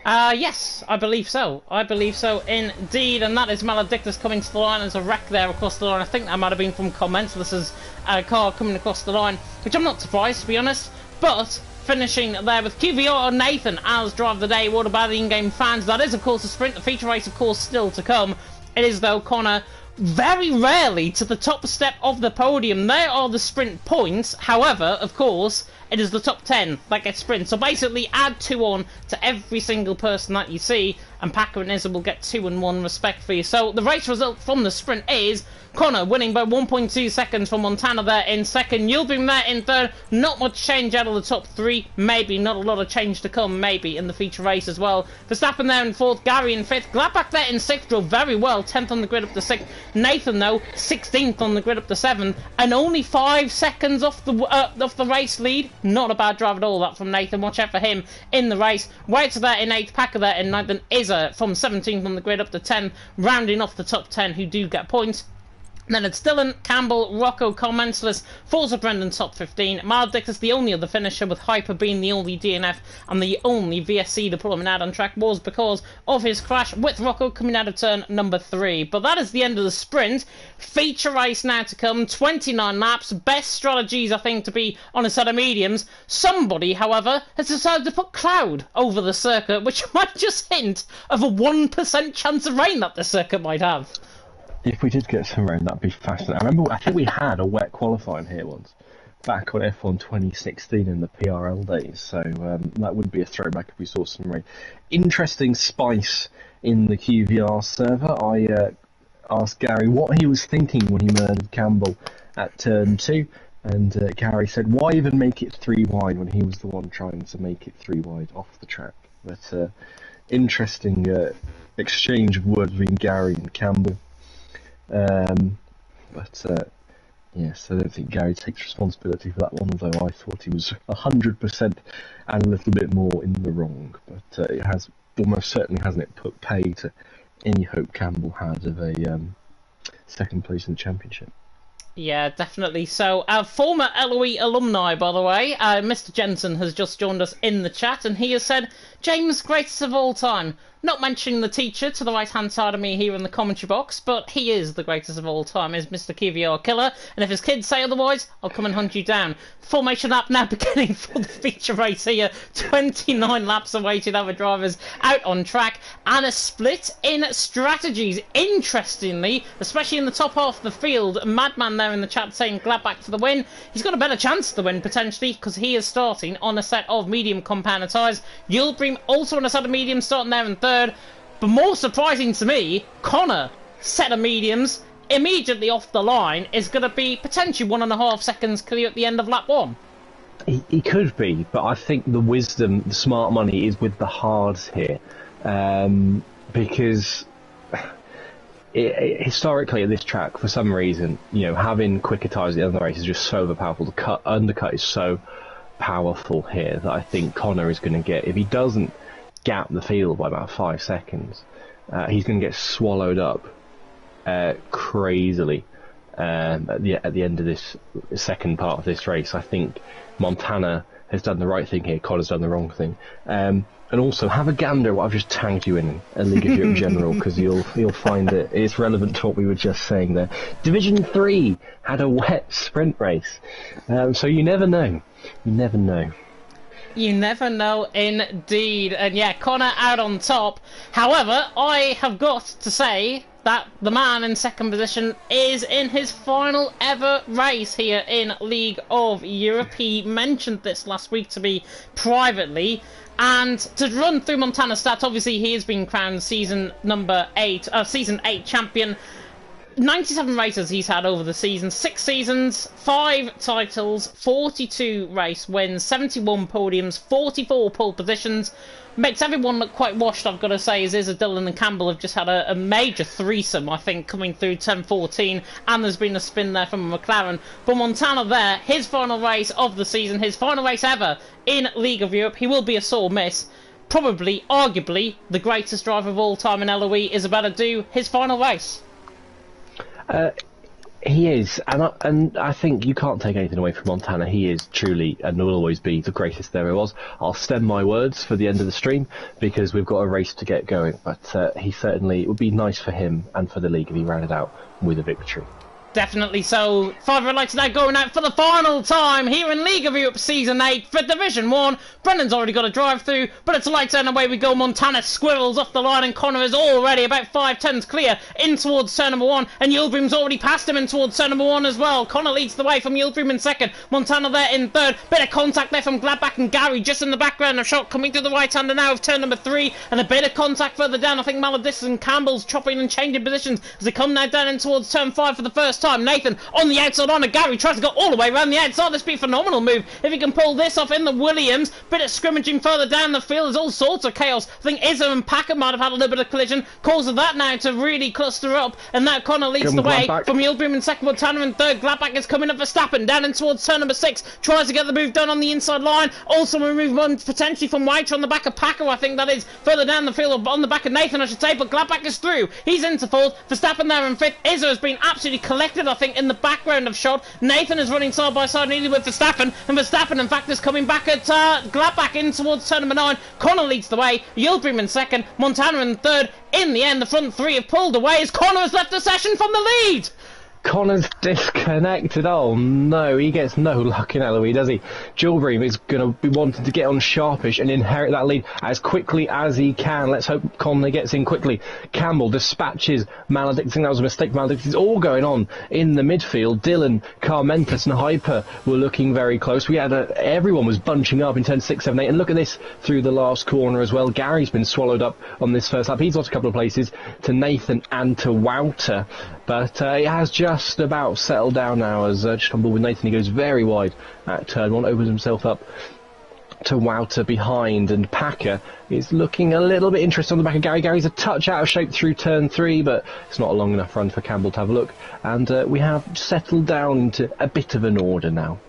A: Yes, I believe so. I believe so indeed, and that is Maledictus coming to the line as a wreck there across the line. I think that might have been from comments. This is a car coming across the line, which I'm not surprised, to be honest. But finishing there with QVR and Nathan as driver of the day. What about the in-game fans? That is, of course, a sprint. The feature race, of course, still to come. It is, though, Connor very rarely to the top step of the podium. There are the sprint points. However, of course, it is the top 10 that get sprint. So basically add 2 on to every single person that you see, and Packer and Izza will get 2 and 1 respectively. So the race result from the sprint is Connor winning by 1.2 seconds from Montana there in second. Yildirim there in third. Not much change out of the top 3. Maybe not a lot of change to come, maybe, in the feature race as well. Verstappen there in fourth. Gary in fifth. Gladbach there in sixth. Drove very well. 10th on the grid up to 6th. Nathan, though, 16th on the grid up to 7th. And only 5 seconds off the race lead. Not a bad drive at all, that from Nathan. Watch out for him in the race. Wouter there in 8th. Packer there in 9th. And Izza from 17th on the grid up to 10th. Rounding off the top 10 who do get points. Then it's Dylan, Campbell, Rocco, Commensalus, Forza Brendan top 15. Maledictus, the only other finisher, with Hyper being the only DNF and the only VSC to pull him out on track was because of his crash with Rocco coming out of turn number 3. But that is the end of the sprint. Feature race now to come, 29 laps. Best strategies, I think, to be on a set of mediums. Somebody, however, has decided to put cloud over the circuit, which might just hint of a 1% chance of rain that the circuit might have.
B: If we did get some rain, that'd be fascinating. I think we had a wet qualifying here once, back on F1 2016 in the PRL days, so that would be a throwback if we saw some rain. Interesting spice in the QVR server. I asked Gary what he was thinking when he murdered Campbell at turn 2, and Gary said, why even make it 3 wide when he was the one trying to make it 3 wide off the track? But interesting exchange of words between Gary and Campbell. Yes, I don't think Gary takes responsibility for that one, although I thought he was 100% and a little bit more in the wrong. But it has almost certainly, hasn't it, put pay to any hope Campbell had of a second place in the championship.
A: Yeah, definitely. So, former LOE alumni, by the way, Mr. Jensen has just joined us in the chat, and he has said, James, greatest of all time. Not mentioning the teacher to the right-hand side of me here in the commentary box, but he is the greatest of all time, is Mr. QVR Killer, and if his kids say otherwise, I'll come and hunt you down. Formation lap now beginning for the feature race here. 29 laps awaited, other drivers out on track, and a split in strategies. Interestingly, especially in the top half of the field, Madman there in the chat saying Gladbach for the win. He's got a better chance to win, potentially, because he is starting on a set of medium compounder tyres. Yildirim also on a set of medium, starting there in third. But more surprising to me, Connor, set of mediums, immediately off the line, is going to be potentially 1.5 seconds clear at the end of lap 1.
B: He could be, but I think the wisdom, the smart money is with the hards here. Because historically at this track, for some reason, having quicker tyres at the end of the race is just so overpowerful. The undercut is so powerful here that I think Connor is going to get, if he doesn't gap the field by about 5 seconds, he's going to get swallowed up crazily at the end of this second part of this race. I think Montana has done the right thing here, Connor's done the wrong thing. And also, have a gander what I've just tagged you in a League of Europe General, because you'll find it's relevant to what we were just saying there. Division 3 had a wet sprint race, so you never know. You never know.
A: You never know, indeed. And yeah, Connor out on top. However, I have got to say that the man in second position is in his final ever race here in League of Europe. He mentioned this last week to me privately. And to run through Montana's stats, obviously he has been crowned season 8 champion. 97 races he's had over the season, 6 seasons, 5 titles, 42 race wins, 71 podiums, 44 pole positions. Makes everyone look quite washed, I've got to say, as Izza, Dillon and Campbell have just had a major threesome, I think, coming through 10-14, and there's been a spin there from a McLaren. But Montana there, his final race of the season, his final race ever in League of Europe, he will be a sore miss. Probably, arguably, the greatest driver of all time in LOE is about to do his final race.
B: He is, and I think you can't take anything away from Montana. He is truly, and will always be, the greatest there ever was. I'll stem my words for the end of the stream, because we've got a race to get going, but he certainly, it would be nice for him and for the league if he ran it out with a victory.
A: Definitely so. 5 red lights now going out for the final time here in League of Europe Season 8 for Division 1. Brendan's already got a drive through, but it's lights out and away we go. Montana squirrels off the line and Connor is already about 5 tenths clear in towards turn number 1, and Yildirim's already passed him in towards turn number 1 as well. Connor leads the way from Yildirim in second. Montana there in third. Bit of contact there from Gladbach and Gary just in the background. A shot coming to the right hander now of turn number 3, and a bit of contact further down. I think Maladis and Campbell's chopping and changing positions as they come now down in towards turn 5 for the first time. Nathan on the outside on a Gary tries to go all the way around the outside. This be a phenomenal move if he can pull this off in the Williams. Bit of scrimmaging further down the field. There's all sorts of chaos. I think Izza and Packer might have had a little bit of collision, causing that now to really cluster up, and now Connor leads the way from Yildirim in second, Montana in third. Gladbach is coming up for Verstappen down in towards turn number 6, tries to get the move done on the inside line. Also a move on potentially from White on the back of Packer, I think that is, further down the field, on the back of Nathan I should say, but Gladbach is through. He's into fourth. Verstappen there in fifth. Izza has been absolutely collected, I think, in the background of shot. Nathan is running side by side nearly with Verstappen, and Verstappen in fact is coming back at Gladbach in towards turn number 9. Connor leads the way, Yildirim in second, Montana in third. In the end the front 3 have pulled away as Connor has left the session from the lead.
B: Connor's disconnected. Oh no, he gets no luck in LOE, does he? Yildirim is going to be wanting to get on sharpish and inherit that lead as quickly as he can. Let's hope Connor gets in quickly. Campbell dispatches Maledict. I think that was a mistake. Maledict is all going on in the midfield. Dillon, Carmentus and Hyper were looking very close. We had everyone was bunching up in turn 6, 7, 8, and look at this through the last corner as well. Gary's been swallowed up on this first lap. He's lost a couple of places to Nathan and to Wouter, but it has just about settled down now as just on board with Nathan. He goes very wide at turn 1, opens himself up to Wouter behind, and Packer is looking a little bit interested on the back of Gary. Gary's a touch out of shape through turn 3, but it's not a long enough run for Campbell to have a look, and we have settled down into a bit of an order now.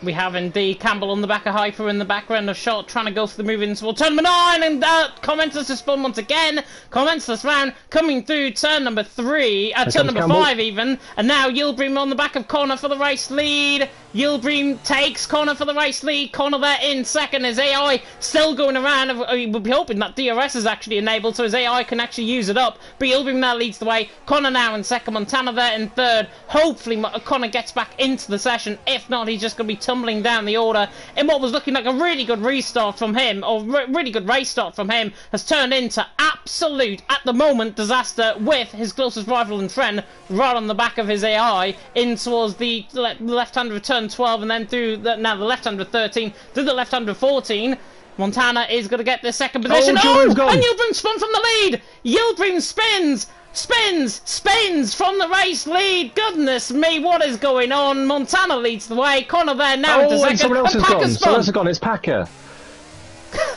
A: We have indeed. Campbell on the back of Hyper in the background of shot, trying to go for the move in towards turn number 9, and Commentus is spun once again. Commentus round coming through turn number 3, turn number Campbell. 5 even, and now Yildirim on the back of Connor for the race lead. Yildirim takes Connor for the race lead. Connor there in second. His AI still going around. We'll be hoping that DRS is actually enabled so his AI can actually use it up. But Yildirim now leads the way. Connor now in second. Montana there in third. Hopefully Connor gets back into the session. If not, he's just going to be tumbling down the order in what was looking like a really good restart from him, or really good race start from him, has turned into absolute, at the moment, disaster with his closest rival and friend right on the back of his AI in towards the left-hander of turn 12, and then through now the left-hander of 13 to the left-hander of 14. Montana is going to get the second position. And Yildirim spun from the lead. Yildirim spins from the race lead. Goodness me, what is going on? Montana leads the way. Connor there now into second.
B: Someone else has gone. Someone else has gone. It's Packer.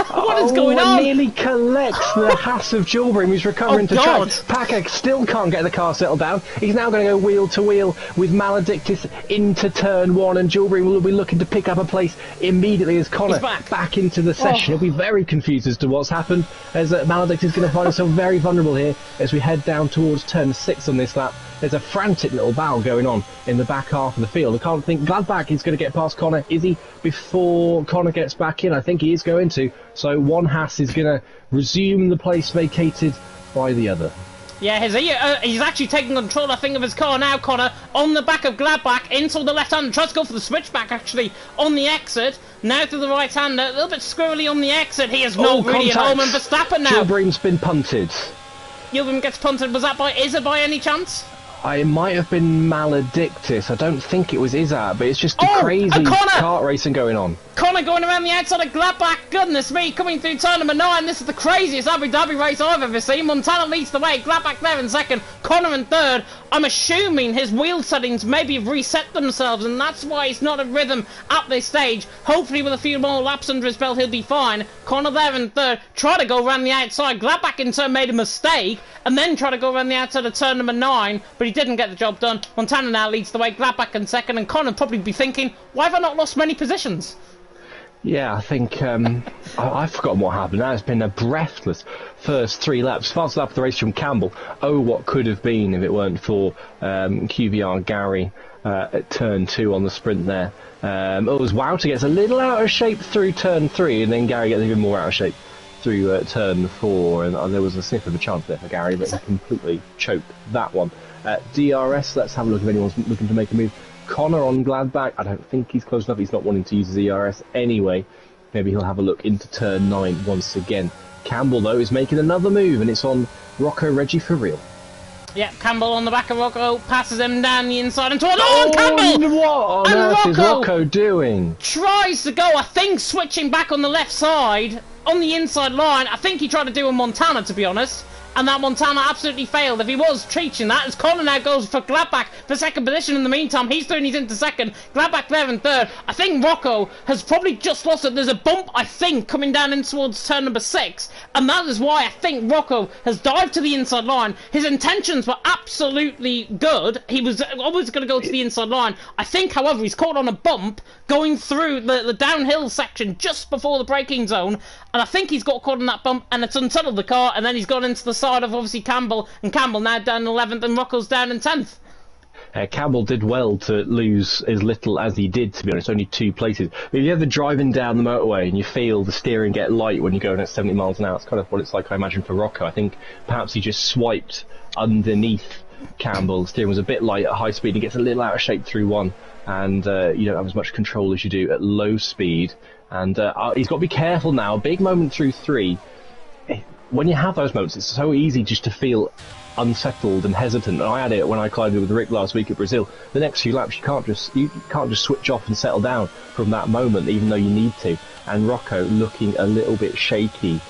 A: What is going on?
B: Nearly collects the Haas of Yildirim, who's recovering to track. Packer still can't get the car settled down. He's now going to go wheel to wheel with Maledictus into turn 1, and Yildirim will be looking to pick up a place immediately as Connor back into the session. He'll be very confused as to what's happened, as Maledictus is going to find himself very vulnerable here as we head down towards turn 6 on this lap. There's a frantic little battle going on in the back half of the field. I can't think Gladbach is going to get past Connor. Is he before Connor gets back in? I think he is going to. So one Haas is going to resume the place vacated by the other.
A: Yeah, he's actually taking control, I think, of his car now, Connor, on the back of Gladbach, into the left hand, tries to go for the switchback, actually, on the exit, now to the right hand, a little bit squirrely on the exit, he is not really at home, and Verstappen now.
B: Gilbream's been punted.
A: Gilbream gets punted, was that by Izza by any chance?
B: It might have been Maledictus. I don't think it was Izzat, but it's just a crazy kart racing going on.
A: Connor going around the outside of Gladbach. Goodness me, coming through turn number 9. This is the craziest Abu Dhabi race I've ever seen. Montana leads the way. Gladbach there in second. Connor in third. I'm assuming his wheel settings maybe have reset themselves, and that's why he's not in rhythm at this stage. Hopefully with a few more laps under his belt, he'll be fine. Connor there in third. Try to go around the outside. Gladbach in turn made a mistake, and then try to go around the outside of turn number 9, but he didn't get the job done. Montana now leads the way. Gladbach in second, and Connor probably be thinking, why have I not lost many positions?
B: Yeah, I think I've forgotten what happened now. It's been a breathless first 3 laps. Fast lap of the race from Campbell. Oh, what could have been if it weren't for QVR Gary at turn 2 on the sprint there. It was Wouter gets a little out of shape through turn 3, and then Gary gets even more out of shape through turn 4. And there was a sniff of a chance there for Gary, but he completely choked that one. DRS, let's have a look if anyone's looking to make a move. Connor on Gladbach, I don't think he's close enough. He's not wanting to use his ERS anyway. Maybe he'll have a look into turn 9 once again. Campbell, though, is making another move, and it's on Rocco Reggie for real.
A: Yeah, Campbell on the back of Rocco, passes him down the inside and towards... Oh, Campbell!
B: What on earth is Rocco doing?
A: Tries to go, I think, switching back on the left side, on the inside line. I think he tried to do a Montana, to be honest. And that Montana absolutely failed. If he was teaching that, as Connor now goes for Gladbach for second position in the meantime, he's doing his into second. Gladbach there in third. I think Rocco has probably just lost it. There's a bump, I think, coming down in towards turn number 6. And that is why I think Rocco has dived to the inside line. His intentions were absolutely good. He was always going to go to the inside line. I think, however, he's caught on a bump going through the downhill section just before the braking zone. And I think he's got caught on that bump, and it's unsettled the car, and then he's gone into the side of obviously Campbell, and Campbell now down in 11th, and Rocco's down in 10th.
B: Campbell did well to lose as little as he did, to be honest, only 2 places. But if you're ever driving down the motorway and you feel the steering get light when you're going at 70 miles an hour, it's kind of what it's like, I imagine, for Rocco. I think perhaps he just swiped underneath Campbell. The steering was a bit light at high speed. He gets a little out of shape through 1, and you don't have as much control as you do at low speed. And he's got to be careful now. Big moment through 3. When you have those moments, it's so easy just to feel unsettled and hesitant. And I had it when I climbed with Rick last week at Brazil. The next few laps, you can't just switch off and settle down from that moment, even though you need to. And Rocco looking a little bit shaky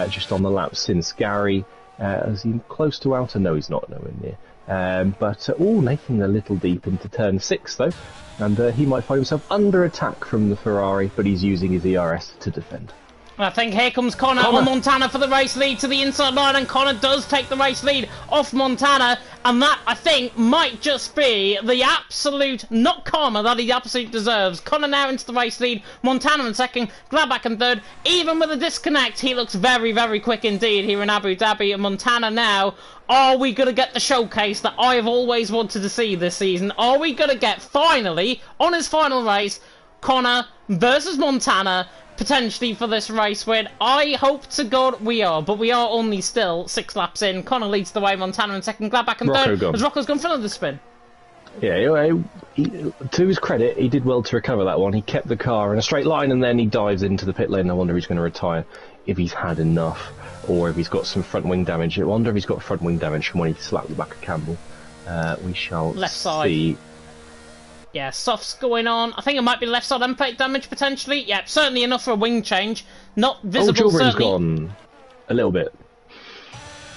B: just on the lap since. Gary, is he close to outer? No, he's not nowhere near. But making a little deep into turn 6 though, and he might find himself under attack from the Ferrari, but he's using his ERS to defend.
A: I think here comes Connor on Montana for the race lead to the inside line, and Connor does take the race lead off Montana, and that, I think, might just be the absolute, not karma, that he absolutely deserves. Connor now into the race lead, Montana in second, Gladbach in third. Even with a disconnect, he looks very, very quick indeed here in Abu Dhabi, and Montana now. Are we going to get the showcase that I have always wanted to see this season? Are we going to get, finally, on his final race, Connor versus Montana, potentially for this race win? I hope to God we are, but we are only still 6 laps in. Connor leads the way, Montana in second, Gladbach in third, as Rocco's gone for another spin.
B: Yeah, to his credit, he did well to recover that one. He kept the car in a straight line, and then he dives into the pit lane. I wonder if he's going to retire, if he's had enough, or if he's got some front wing damage. I wonder if he's got front wing damage from when he slapped the back of Campbell. We shall
A: left side.
B: See.
A: Yeah, softs going on. I think it might be left side end plate damage potentially. Yeah, certainly enough for a wing change. Not visible.
B: Gilbream's gone a little bit.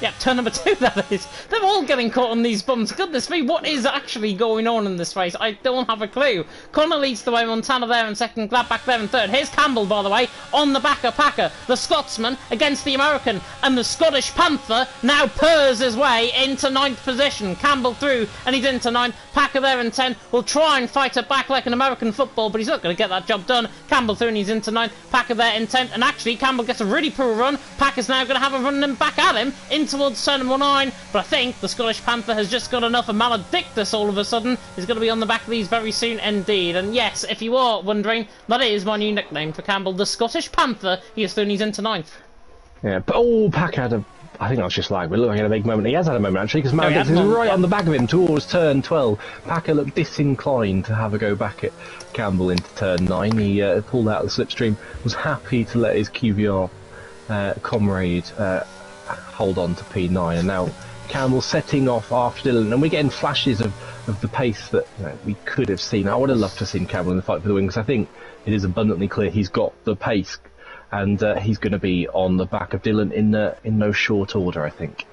A: Yeah, turn number 2, that is. They're all getting caught on these bumps. Goodness me, what is actually going on in this race? I don't have a clue. Connor leads the way, Montana there in second, Gladbach there in third. Here's Campbell, by the way, on the back of Packer. The Scotsman against the American. And the Scottish Panther now purrs his way into 9th position. Campbell through, and he's into 9th. Packer there in 10. Will try and fight it back like an American football, but he's not going to get that job done. Campbell through, and he's into 9th. Packer there in 10th. And actually, Campbell gets a really poor run. Packer's now going to have a run back at him into towards turn number 9, but I think the Scottish Panther has just got enough, and Maledictus all of a sudden is going to be on the back of these very soon indeed. And yes, if you are wondering, that is my new nickname for Campbell, the Scottish Panther. He is through, he's into 9th.
B: Yeah, but Pack had a... I think that was just like, we're looking at a big moment. He has had a moment, actually, because Maledictus is right on the back of him towards turn 12. Packer looked disinclined to have a go back at Campbell into turn 9. He pulled out the slipstream, was happy to let his QVR comrade hold on to P9, and now Campbell setting off after Dylan, and we're getting flashes of the pace that we could have seen. I would have loved to have seen Campbell in the fight for the win, because I think it is abundantly clear he's got the pace, and he's going to be on the back of Dylan in no short order, I think.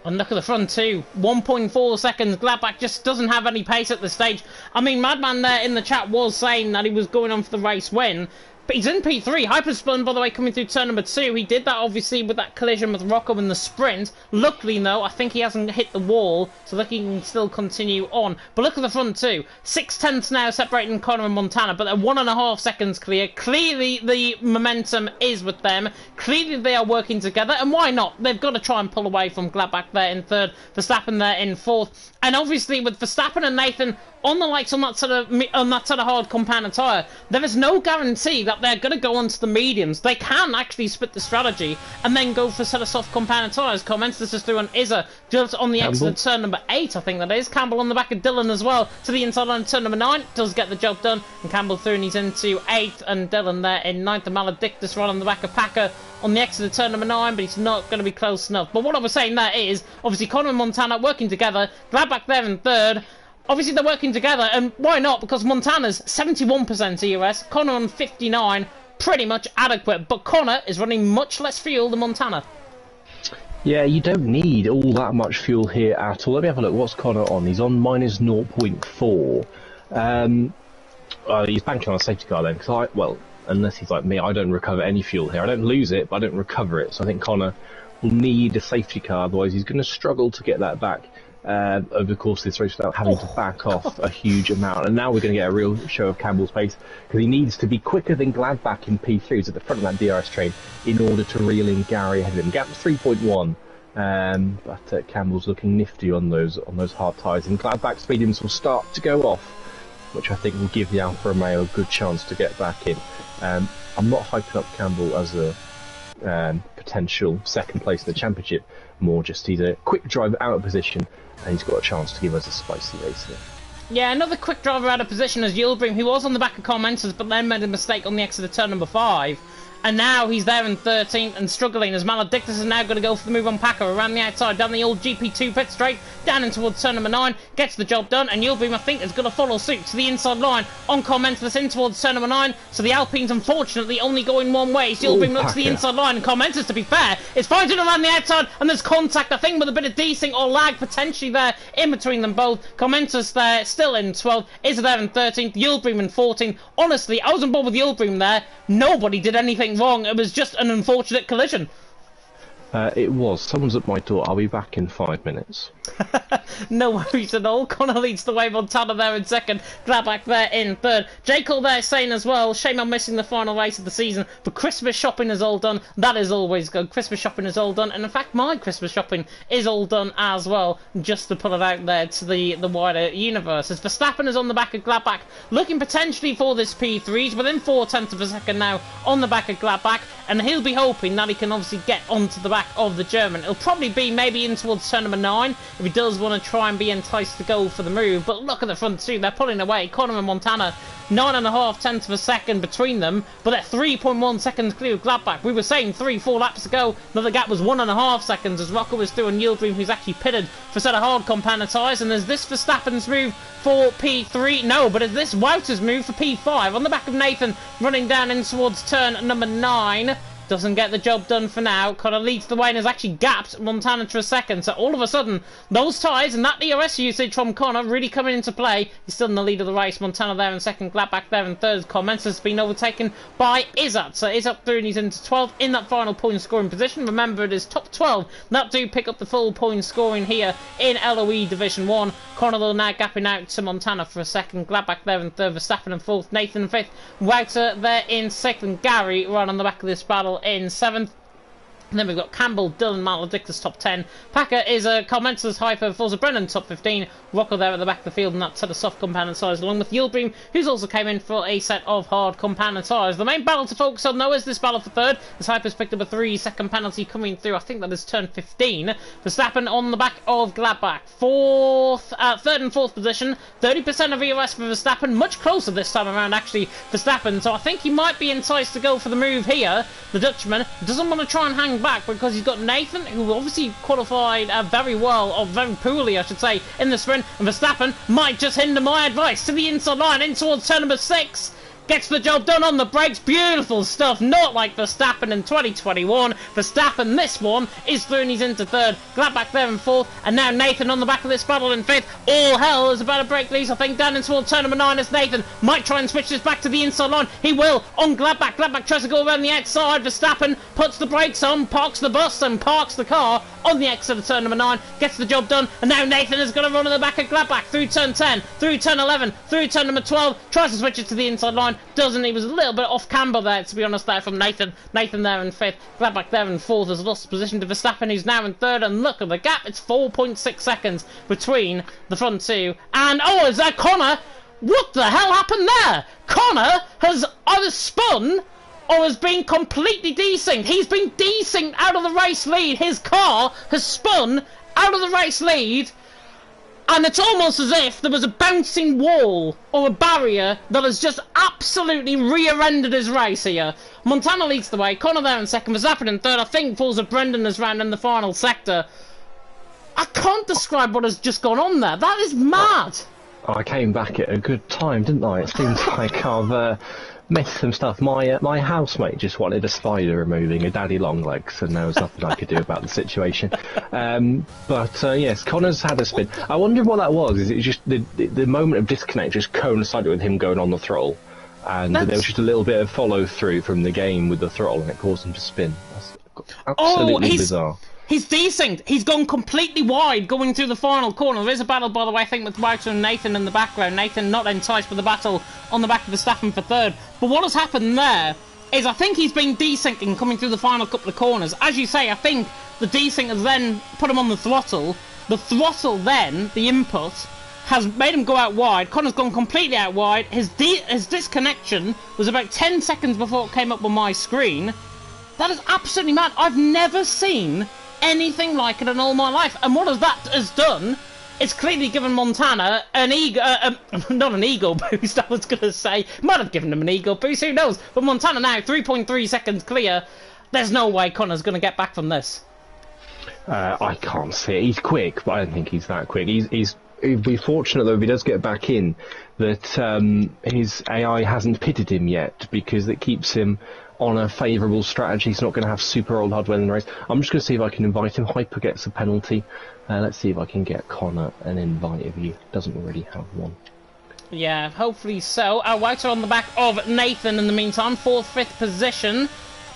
A: And look at the front too, 1.4 seconds, Gladbach just doesn't have any pace at this stage. I mean, Madman there in the chat was saying that he was going on for the race win, but he's in P3. Hyperspun, by the way, coming through turn number 2. He did that, obviously, with that collision with Rocco in the sprint. Luckily, though, I think he hasn't hit the wall, so that he can still continue on. But look at the front, too. 6/10 now separating Connor and Montana, but they're 1.5 seconds clear. Clearly, the momentum is with them. Clearly, they are working together, and why not? They've got to try and pull away from Gladbach there in 3rd, Verstappen there in 4th. And obviously, with Verstappen and Nathan on the likes on that sort of hard compound tyre, there is no guarantee that they're going to go onto the mediums. They can actually split the strategy and then go for sort of soft compound tyres. Comments this is through on Izza, just on the exit of turn number 8, I think that is. Campbell on the back of Dylan as well, to the inside line of turn number 9, does get the job done, and Campbell through, and he's into 8th, and Dylan there in 9th, and Maledictus right on the back of Packer on the exit of turn number 9, but he's not going to be close enough. But what I was saying there is, obviously Connor and Montana working together, Gladbach there in 3rd. Obviously they're working together, and why not? Because Montana's 71% EOS, Connor on 59, pretty much adequate, but Connor is running much less fuel than Montana.
B: Yeah, you don't need all that much fuel here at all. Let me have a look. What's Connor on? He's on minus 0.4. He's banking on a safety car then, because unless he's like me, I don't recover any fuel here. I don't lose it, but I don't recover it. So I think Connor will need a safety car, otherwise he's going to struggle to get that back over the course of this race without having to back off a huge amount. And now we're going to get a real show of Campbell's pace, because he needs to be quicker than Gladbach in P3. He's at the front of that DRS train in order to reel in Gary ahead of him. Gap's 3.1. But Campbell's looking nifty on those hard tyres, and Gladbach's mediums will start to go off, which I think will give the Alfa Romeo a good chance to get back in. I'm not hyping up Campbell as a potential second place in the championship, more just he's a quick driver out of position, and he's got a chance to give us a spicy race here.
A: Yeah, another quick driver out of position is Yildirim, who was on the back of commenters, but then made a mistake on the exit of turn number 5. And now he's there in 13th and struggling, as Maledictus is now going to go for the move on Packer around the outside, down the old GP2 pit straight, down in towards turn number 9, gets the job done, and Yildirim, I think, is going to follow suit to the inside line on Commentus in towards turn number 9, so the Alpines, unfortunately, only going one way. So Yildirim looks to the inside line, and Commentus, to be fair, is fighting around the outside, and there's contact, I think, with a bit of desync or lag potentially there in between them both. Commentus there, still in 12th, is there in 13th, Yildirim in 14th. Honestly, I was on board with Yildirim there. Nobody did anything wrong. It was just an unfortunate collision.
B: It was. Someone's at my door. I'll be back in 5 minutes.
A: No worries at all. Connor leads the way. Montana there in 2nd. Gladbach there in 3rd. J. Cole there saying as well, shame I'm missing the final race of the season, but Christmas shopping is all done. That is always good. Christmas shopping is all done. And in fact, my Christmas shopping is all done as well, just to put it out there to the wider universe. As Verstappen is on the back of Gladbach, looking potentially for this P3. He's within 0.4 of a second now on the back of Gladbach, and he'll be hoping that he can obviously get onto the back of the German. It'll probably be maybe in towards turn number 9 if he does want to try and be enticed to go for the move. But look at the front two, they're pulling away. Connor and Montana, 9.5 of a second between them, but they're 3.1 seconds clear of Gladbach. We were saying 3-4 laps ago that the gap was 1.5 seconds as Rocco was through, and Yildirim, who's actually pitted for a set of hard compound tyres. And is this Verstappen's move for P3? No, but is this Wouter's move for P5 on the back of Nathan running down in towards turn number 9? Doesn't get the job done for now. Connor leads the way and has actually gapped Montana to a second. So all of a sudden, those tyres and that DRS usage from Connor really coming into play. He's still in the lead of the race. Montana there in 2nd, Gladbach there in 3rd. Comments has been overtaken by Izzat. So Izzat through and he's into 12th in that final point scoring position. Remember, it is top 12 that do pick up the full point scoring here in LOE Division 1. Connor though now gapping out to Montana for a 2nd. Gladbach there in 3rd. Verstappen in 4th. Nathan in 5th. Wouter there in 6th. And Gary right on the back of this battle in 7th. And then we've got Campbell, Dillon, Maledictus top 10. Packer is a Carmentis, Hyper, Forza Brennan top 15. Rocco there at the back of the field and that set of soft compounded tyres, along with Yildirim, who's also came in for a set of hard compounded tyres. The main battle to focus on though is this battle for third, as Hyper's picked up a 3-second penalty coming through. I think that is turn 15. Verstappen on the back of Gladbach. Third and fourth position. 30% of EOS for Verstappen, much closer this time around actually, Verstappen. So I think he might be enticed to go for the move here. The Dutchman doesn't want to try and hang back because he's got Nathan, who obviously qualified very well, or very poorly I should say, in the sprint, and Verstappen might just hinder my advice to the inside line in towards turn number 6. Gets the job done on the brakes. Beautiful stuff. Not like Verstappen in 2021. Verstappen, this one, is through and he's into third. Gladbach there in fourth. And now Nathan on the back of this battle in fifth. All hell is about to break loose, I think, down in towards turn number 9 as Nathan might try and switch this back to the inside line. He will on Gladbach. Gladbach tries to go around the outside. Verstappen puts the brakes on, parks the bus and parks the car on the exit of turn number 9. Gets the job done. And now Nathan is going to run in the back of Gladbach through turn 10, through turn 11, through turn number 12. Tries to switch it to the inside line. Doesn't. He was a little bit off camber there, to be honest, there from Nathan. Nathan there in fifth. Gladbach there in fourth has lost position to Verstappen, who's now in third. And look at the gap. It's 4.6 seconds between the front two. And, oh, is that Connor? What the hell happened there? Connor has either spun or has been completely desynced. He's been desynced out of the race lead. His car has spun out of the race lead. And it's almost as if there was a bouncing wall or a barrier that has just absolutely rear-ended his race here. Montana leads the way. Connor there in second. Verstappen in third. I think Forza Brendan is round in the final sector. I can't describe what has just gone on there. That is mad.
B: I came back at a good time, didn't I? It seems like I've missed some stuff. My housemate just wanted a spider removing, a daddy long legs, and there was nothing I could do about the situation. Yes, Connor's had a spin. I wonder what that was. Is it just the moment of disconnect just coincided with him going on the throttle, and there was just a little bit of follow through from the game with the throttle, and it caused him to spin. That's absolutely bizarre.
A: He's desynced. He's gone completely wide going through the final corner. There is a battle, by the way, I think, with Wouter and Nathan in the background. Nathan not enticed with the battle on the back of Verstappen for third. But what has happened there is I think he's been desyncing coming through the final couple of corners. As you say, I think the desync has then put him on the throttle. The throttle then, the input, has made him go out wide. Connor's gone completely out wide. His disconnection was about 10 seconds before it came up on my screen. That is absolutely mad. I've never seen anything like it in all my life, and what that has done, it's clearly given Montana an ego, not an ego boost, I was going to say, might have given him an ego boost, who knows, but Montana now 3.3 seconds clear. There's no way Connor's going to get back from this.
B: I can't see it. He's quick, but I don't think he's that quick. He'd be fortunate though if he does get back in that his AI hasn't pitted him yet, because it keeps him on a favourable strategy. He's not going to have super old hardware in the race. I'm just going to see if I can invite him. Hyper gets a penalty. Let's see if I can get Connor an invite if he doesn't already have one.
A: Yeah, hopefully so. Wouter on the back of Nathan in the meantime, 4th, 5th position.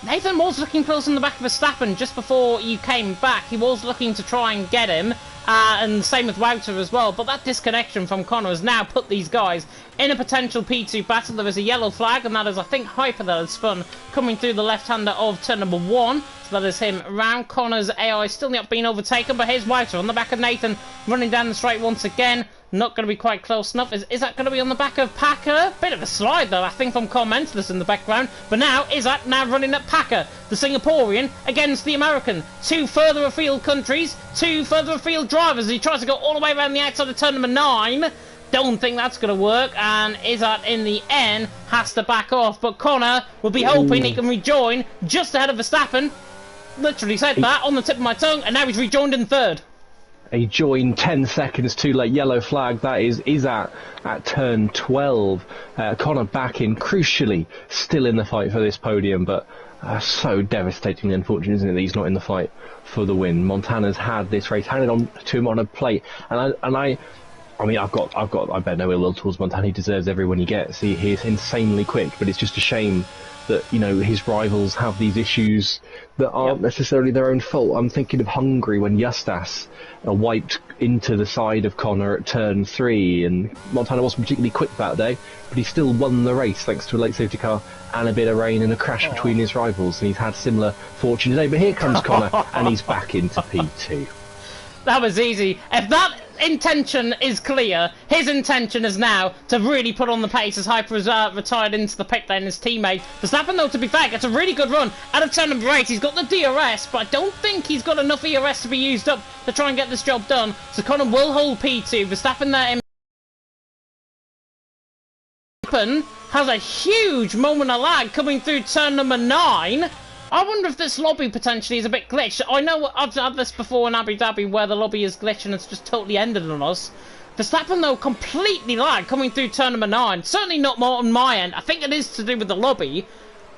A: Nathan was looking close in the back of Verstappen just before you came back. He was looking to try and get him. And same with Wouter as well, but that disconnection from Connor has now put these guys in a potential P2 battle. There is a yellow flag, and that is, I think, Hyper that has spun coming through the left-hander of turn number 1. So that is him round. Connor's AI still not being overtaken, but here's Wouter on the back of Nathan, running down the straight once again. Not going to be quite close enough. Is that going to be on the back of Packer? Bit of a slide, though, I think, from Commentless in the background. But now, Izzat now running at Packer, the Singaporean, against the American. Two further afield countries, two further afield drivers. He tries to go all the way around the outside of turn number 9. Don't think that's going to work. And Izzat, in the end, has to back off. But Connor will be hoping he can rejoin just ahead of Verstappen. Literally said that on the tip of my tongue, and now he's rejoined in third.
B: He joined 10 seconds too late. Yellow flag. That is at turn 12. Connor back in, crucially, still in the fight for this podium, but so devastatingly unfortunate, isn't it, that he's not in the fight for the win. Montana's had this race handed on to him on a plate, and I I mean, I bet no ill will towards Montana. He deserves everyone he gets. He's insanely quick, but it's just a shame that, you know, his rivals have these issues that aren't necessarily their own fault. I'm thinking of Hungary when Justas wiped into the side of Connor at turn 3, and Montana wasn't particularly quick that day, but he still won the race thanks to a late safety car and a bit of rain and a crash between his rivals, and he's had similar fortune today. But here comes Connor, and he's back into P2.
A: That was easy. If that intention is clear, his intention is now to really put on the pace as Hyper has retired into the pit lane, his teammate. Verstappen, though, to be fair, gets a really good run out of turn number 8. He's got the DRS, but I don't think he's got enough ERS to be used up to try and get this job done. So Connor will hold P2. Verstappen there in has a huge moment of lag coming through turn number 9. I wonder if this lobby potentially is a bit glitched. I know I've had this before in Abu Dhabi where the lobby is glitched and it's just totally ended on us. Verstappen, though, completely lagged coming through turn number 9. Certainly not more on my end. I think it is to do with the lobby.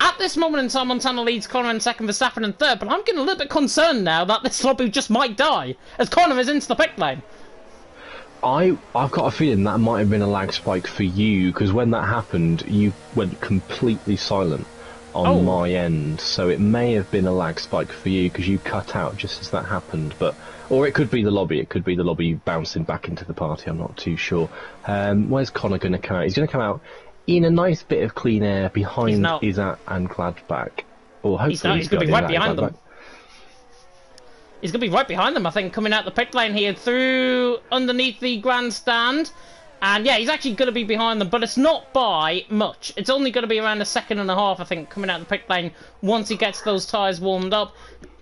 A: At this moment in time, Montana leads Connor in second, Verstappen in third, but I'm getting a little bit concerned now that this lobby just might die as Connor is into the pit lane.
B: I've got a feeling that might have been a lag spike for you, because when that happened, you went completely silent on my end, so it may have been a lag spike for you because you cut out just as that happened. But or it could be the lobby. It could be the lobby bouncing back into the party. I'm not too sure. Where's Connor going to come out? He's going to come out in a nice bit of clean air behind Izat and Gladbach. Or hopefully
A: he's going to be right behind them. He's going to be right behind them, I think, coming out the pit lane here through underneath the grandstand. And yeah, he's actually going to be behind them, but it's not by much. It's only going to be around a second and a half, I think, coming out the pit lane once he gets those tyres warmed up.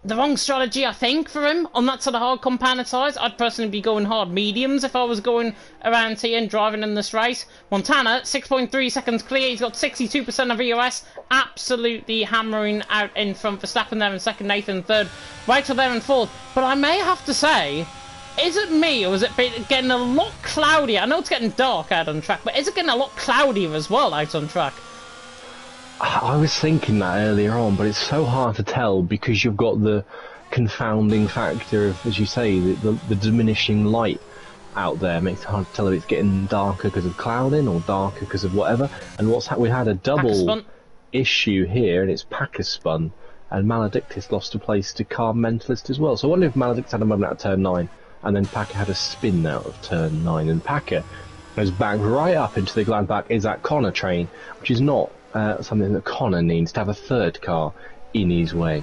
A: The wrong strategy, I think, for him on that sort of hard compounded tyres. I'd personally be going hard mediums if I was going around here and driving in this race. Montana, 6.3 seconds clear. He's got 62% of EOS. Absolutely hammering out in front. Verstappen there in second, Nathan in third. Rachel there in fourth. But I may have to say, is it me, or is it getting a lot cloudier? I know it's getting dark out on track, but is it getting a lot cloudier as well out on track?
B: I was thinking that earlier on, but it's so hard to tell because you've got the confounding factor of, as you say, the diminishing light out there. It makes it hard to tell if it's getting darker because of clouding or darker because of whatever. And we had a double issue here, and it's Packer spun, and Maledictus lost a place to Car Mentalist as well. So I wonder if Maledictus had a moment out of turn 9, and then Packer had a spin out of turn 9, and Packer goes back right up into the Gladbach Izat Connor train, which is not something that Connor needs to have a third car in his way.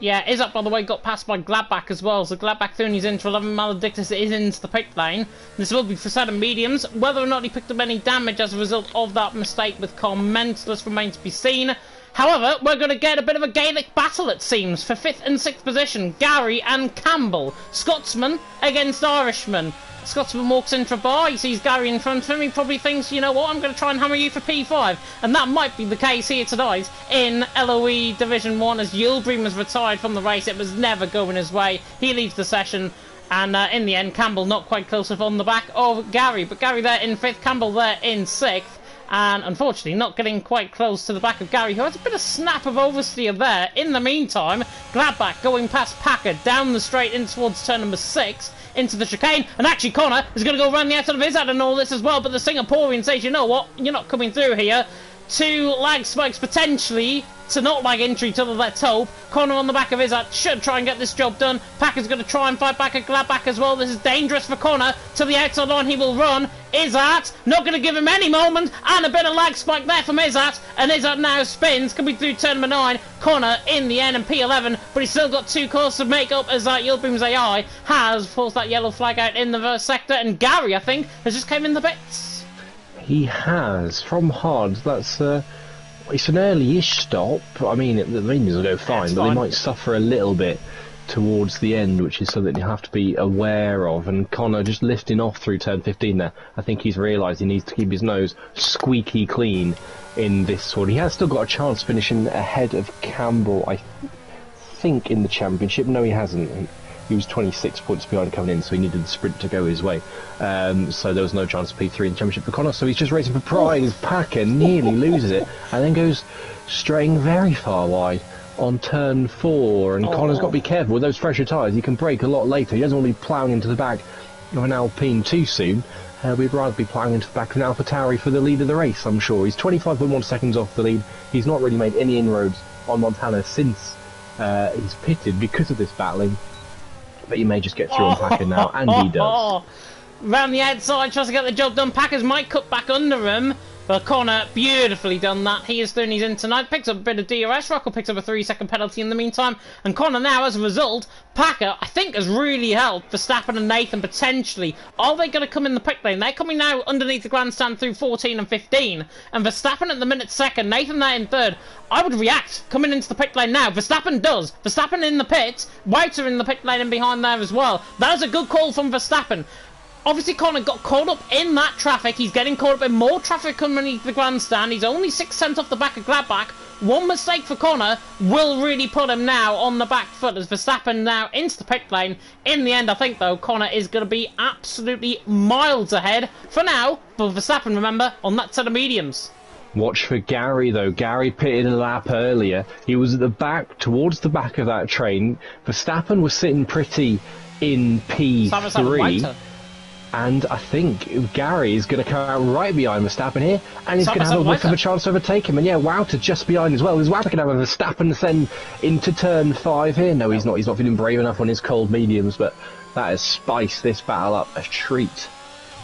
A: Yeah, Izat, by the way, got passed by Gladbach as well, so Gladbach through he's into 11, Maledictus is into the pit lane. This will be for set of mediums. Whether or not he picked up any damage as a result of that mistake with Car Mentalist remains to be seen. However, we're going to get a bit of a Gaelic battle, it seems, for 5th and 6th position. Gary and Campbell. Scotsman against Irishman. Scotsman walks into a bar, he sees Gary in front of him, he probably thinks, you know what, I'm going to try and hammer you for P5. And that might be the case here tonight in LOE Division 1 as Yildirim has retired from the race. It was never going his way. He leaves the session. And in the end, Campbell not quite close enough on the back of Gary. But Gary there in 5th, Campbell there in 6th. And unfortunately not getting quite close to the back of Gary, who has a bit of snap of oversteer there. In the meantime, Gladbach going past Packer down the straight in towards turn number 6 into the chicane, and actually Connor is going to go around the outside of Izat and all this as well, but the Singaporean says, you know what, you're not coming through here. 2 lag spikes potentially to not lag entry till let's hope. Connor on the back of Izat should try and get this job done. Packer's going to try and fight back at Gladbach as well. This is dangerous for Connor. To the outside line he will run. Izat not going to give him any moment, and a bit of lag spike there from Izat, and Izat now spins, coming through turn number 9. Connor in the end and P11, but he's still got 2 cars to make up as Yildirim's AI has forced that yellow flag out in the first sector, and Gary, I think, has just came in the bits.
B: He has, from hard. That's it's an early-ish stop. I mean, the mediums will go fine, but they might suffer a little bit towards the end, which is something you have to be aware of. And Connor just lifting off through turn 15 there. I think he's realised he needs to keep his nose squeaky clean in this one. He has still got a chance finishing ahead of Campbell, I think, in the championship. No, he hasn't. He was 26 points behind coming in, so he needed the sprint to go his way. So there was no chance of P3 in the championship for Connor, so he's just racing for prize. Packer nearly loses it, and then goes straying very far wide on turn 4, and Connor's got to be careful with those fresher tyres. He can brake a lot later. He doesn't want to be ploughing into the back of an Alpine too soon. we'd rather be playing into the back of an AlphaTauri for the lead of the race, I'm sure. He's 25.1 seconds off the lead. He's not really made any inroads on Montana since he's pitted because of this battling. But he may just get through on Packer now, and he does.
A: Round the outside, tries to get the job done. Packers might cut back under him. But Connor, beautifully done that. He is doing his in tonight. Picks up a bit of DRS. Rocco picks up a 3-second penalty in the meantime. And Connor now, as a result, Packer, I think, has really helped Verstappen and Nathan potentially. Are they going to come in the pit lane? They're coming now underneath the grandstand through 14 and 15. And Verstappen at the minute second. Nathan there in third. I would react coming into the pit lane now. Verstappen does. Verstappen in the pits. Whiter in the pit lane and behind there as well. That is a good call from Verstappen. Obviously, Connor got caught up in that traffic. He's getting caught up in more traffic coming underneath the grandstand. He's only 6 off the back of Gladbach. One mistake for Connor will really put him now on the back foot as Verstappen now into the pit lane. In the end, I think, though, Connor is going to be absolutely miles ahead for now. But Verstappen, remember, on that set of mediums.
B: Watch for Gary, though. Gary pitted a lap earlier. He was at the back, towards the back of that train. Verstappen was sitting pretty in P3. And I think Gary is going to come out right behind Verstappen here, and he's going to have a whiff of a chance to overtake him. And yeah, Wouter just behind as well. Is Wouter going to have a Verstappen send into turn 5 here? No, he's not. He's not feeling brave enough on his cold mediums, but that has spiced this battle up a treat.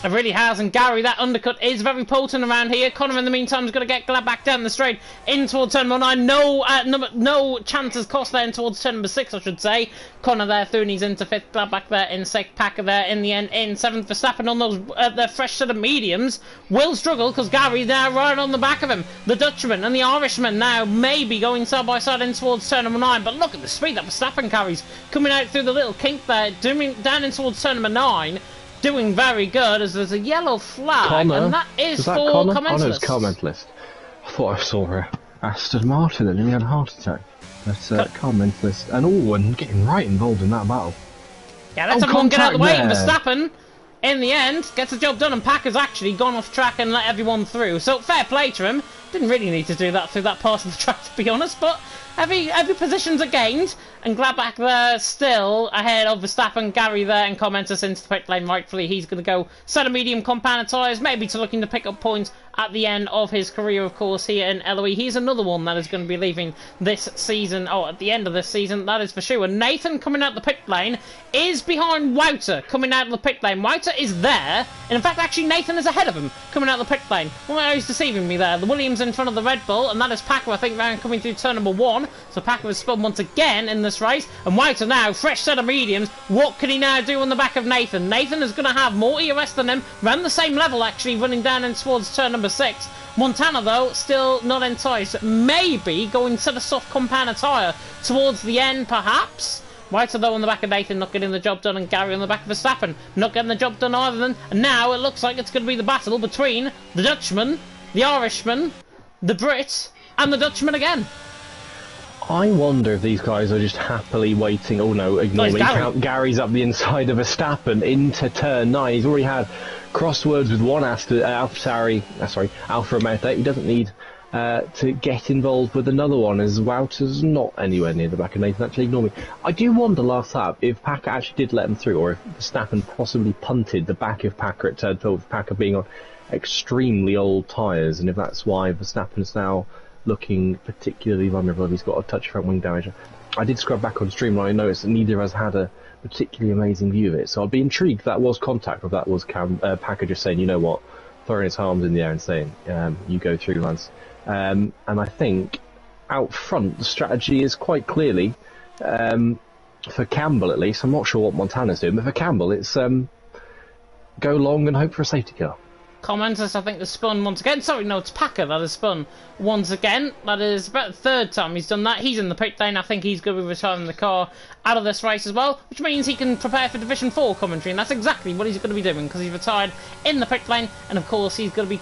A: It really has, and Gary, that undercut is very potent around here. Connor, in the meantime, is going to get Gladbach down the straight in towards turn 9. No chances cost there in towards turn number 6, I should say. Connor there, Thuni's into 5th, Gladbach there in 6th, Packer there in the end in 7th. Verstappen on those the fresh set of mediums will struggle because Gary's now right on the back of him. The Dutchman and the Irishman now maybe going side by side in towards turn number 9, but look at the speed that Verstappen carries coming out through the little kink there, down in towards turn number 9. Doing very good as there's a yellow flag,
B: Connor,
A: and that is for comment
B: Oh, no,
A: list.
B: it's comment list. I thought I saw Aston Martin and he had a heart attack. That's comment list. And getting right involved in that battle.
A: Yeah, let's everyone get out of the way. And Verstappen, in the end, gets the job done, and Packer's actually gone off track and let everyone through. So fair play to him. Didn't really need to do that through that part of the track, to be honest, but every positions are gained, and Gladbach there still ahead of Verstappen. Gary there and commenters into the pit lane rightfully. He's going to go set a medium compound tyres, maybe to looking to pick up points at the end of his career, of course, here in Eloise. He's another one that is going to be leaving this season, at the end of this season, that is for sure. And Nathan coming out the pit lane is behind Wouter coming out of the pit lane. Wouter is there, and in fact, actually, Nathan is ahead of him coming out the pit lane. Well, he's deceiving me there. The Williams in front of the Red Bull, and that is Packer, I think, round coming through turn number 1. So Packer has spun once again in this race, and Wouter now, fresh set of mediums. What can he now do on the back of Nathan? Nathan is going to have more ERS than him, around the same level actually, running down in towards turn number 6. Montana, though, still not enticed. Maybe going to the soft compound tyre towards the end, perhaps. Whiter, though, on the back of Nathan, not getting the job done, and Gary on the back of Verstappen, not getting the job done either. And now it looks like it's going to be the battle between the Dutchman, the Irishman, the Brit, and the Dutchman again.
B: I wonder if these guys are just happily waiting. Oh no, ignore me. Gary's up the inside of Verstappen into turn 9. He's already had crosswords with one Alfa Romeo. He doesn't need to get involved with another one, as Wouter's not anywhere near the back of Nathan. Actually, ignore me. I do wonder last lap if Packer actually did let him through, or if Verstappen possibly punted the back of Packer at turn 12, with Packer being on extremely old tyres, and if that's why Verstappen's now looking particularly vulnerable. He's got a touch front wing damage. I did scrub back on stream and I noticed that neither of us had a particularly amazing view of it, so I'd be intrigued if that was contact or if that was Packer just saying, you know what, throwing his arms in the air and saying, you go through, lads. And I think out front the strategy is quite clearly, for Campbell at least, I'm not sure what Montana's doing, but for Campbell it's go long and hope for a safety car.
A: Commenters, I think, has spun once again. Sorry, no, it's Packer that has spun once again. That is about the 3rd time he's done that. He's in the pit lane. I think he's going to be retiring the car out of this race as well, which means he can prepare for Division 4 commentary, and that's exactly what he's going to be doing, because he's retired in the pit lane, and of course he's going to be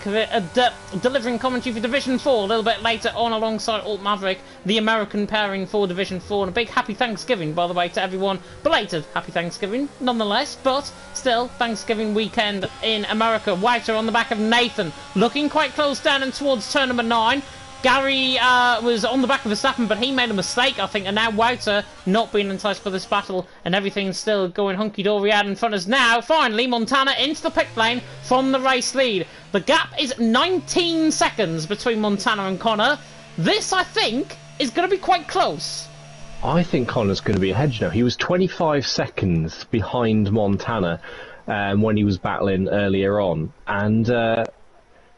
A: delivering commentary for Division 4 a little bit later on alongside Alt Maverick, the American pairing for Division 4, and a big happy Thanksgiving, by the way, to everyone. Belated happy Thanksgiving, nonetheless, but still, Thanksgiving weekend in America. Whiter on the back of Nathan, looking quite close down and towards turn number 9. Gary was on the back of Verstappen, but he made a mistake, I think, and now Wouter not being enticed for this battle, and everything's still going hunky-dory out in front of us. Now, finally, Montana into the pit lane from the race lead. The gap is 19 seconds between Montana and Connor. This, I think, is going to be quite close.
B: I think Connor's going to be ahead now. He was 25 seconds behind Montana when he was battling earlier on, and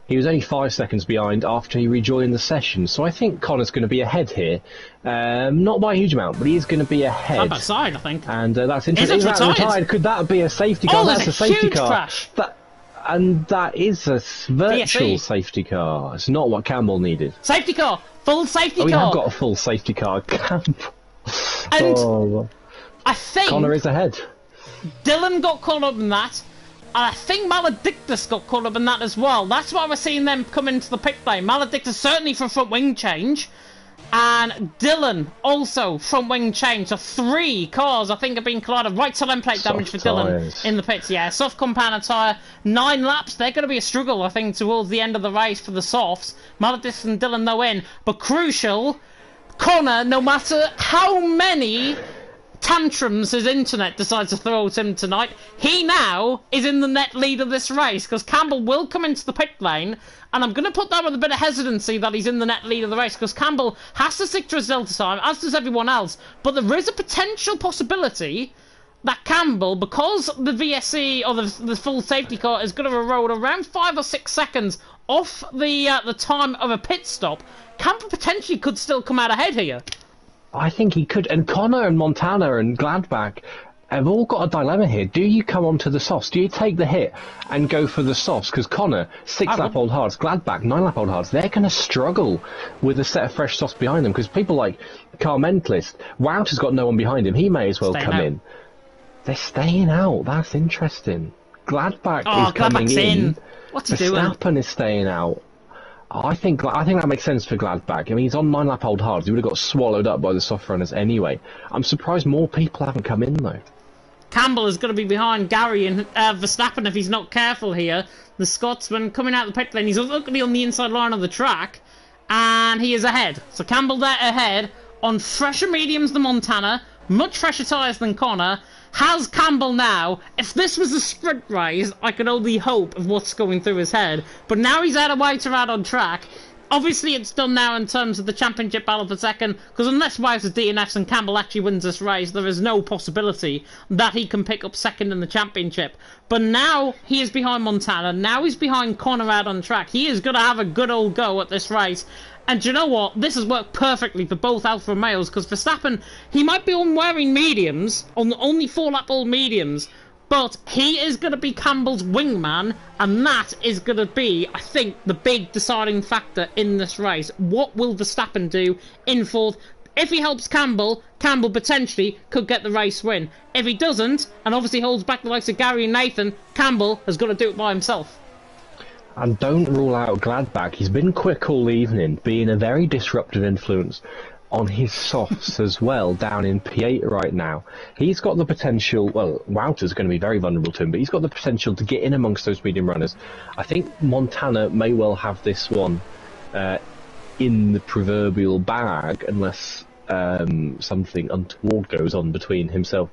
B: he was only 5 seconds behind after he rejoined the session. So I think Connor's going to be ahead here. Not by a huge amount, but he is going to be ahead.
A: Side by side, I think.
B: And that's interesting.
A: Is it retired?
B: Could that be a safety car?
A: Oh,
B: that's
A: there's
B: a safety
A: huge
B: car.
A: crash.
B: And that is a virtual
A: VSE.
B: safety car. It's not what Campbell needed.
A: Safety car! Full safety car!
B: We have got a full safety car. Campbell.
A: And I think
B: Connor is ahead.
A: Dylan got caught up in that, and I think Maledictus got caught up in that as well. That's why we're seeing them come into the pit lane. Maledictus certainly for front wing change, and Dylan also front wing change. So 3 cars, I think, have been collided. Right side end plate damage for Dylan in the pits. Yeah, soft compound tyre. 9 laps. They're going to be a struggle, I think, towards the end of the race for the softs. Maledictus and Dylan no in, but crucial. Connor, no matter how many tantrums his internet decides to throw at him tonight, he now is in the net lead of this race, because Campbell will come into the pit lane, and I'm going to put that with a bit of hesitancy that he's in the net lead of the race, because Campbell has to stick to his delta time, as does everyone else, but there is a potential possibility that Campbell, because the VSE, or the full safety car, is going to erode around 5 or 6 seconds off the time of a pit stop, Campbell potentially could still come out ahead here.
B: I think he could. And Connor and Montana and Gladbach have all got a dilemma here. Do you come onto the softs? Do you take the hit and go for the softs? Because Connor, 6-lap-old hards, Gladbach, 9-lap-old hards, they're going to struggle with a set of fresh softs behind them, because people like Car Mentalist, Wouter's got no one behind him. He may as well come in. They're staying out. That's interesting. Gladbach is coming in.
A: What's he doing?
B: Verstappen is staying out. I think that makes sense for Gladbach. I mean, he's on 9-lap-old hards. He would have got swallowed up by the soft runners anyway. I'm surprised more people haven't come in, though.
A: Campbell is going to be behind Gary and Verstappen if he's not careful here. The Scotsman coming out of the pit lane. He's luckily on the inside line of the track, and he is ahead. So Campbell there ahead on fresher mediums than Montana, much fresher tyres than Connor. Has Campbell now, if this was a sprint race, I could only hope of what's going through his head. But now he's out of Wouter out on track. Obviously it's done now in terms of the championship battle for second, because unless Wouter DNFs and Campbell actually wins this race, there is no possibility that he can pick up second in the championship. But now he is behind Montana, now he's behind Connor out on track. He is going to have a good old go at this race. And do you know what? This has worked perfectly for both Alfa Romeos, because Verstappen, he might be on wearing mediums, on only 4-lap-old mediums, but he is going to be Campbell's wingman, and that is going to be, I think, the big deciding factor in this race. What will Verstappen do in fourth? If he helps Campbell, Campbell potentially could get the race win. If he doesn't, and obviously holds back the likes of Gary and Nathan, Campbell has got to do it by himself.
B: And don't rule out Gladbach. He's been quick all evening, being a very disruptive influence on his softs as well, down in P8 right now. He's got the potential, well, Wouter's going to be very vulnerable to him, but he's got the potential to get in amongst those medium runners. I think Montana may well have this one in the proverbial bag, unless something untoward goes on between himself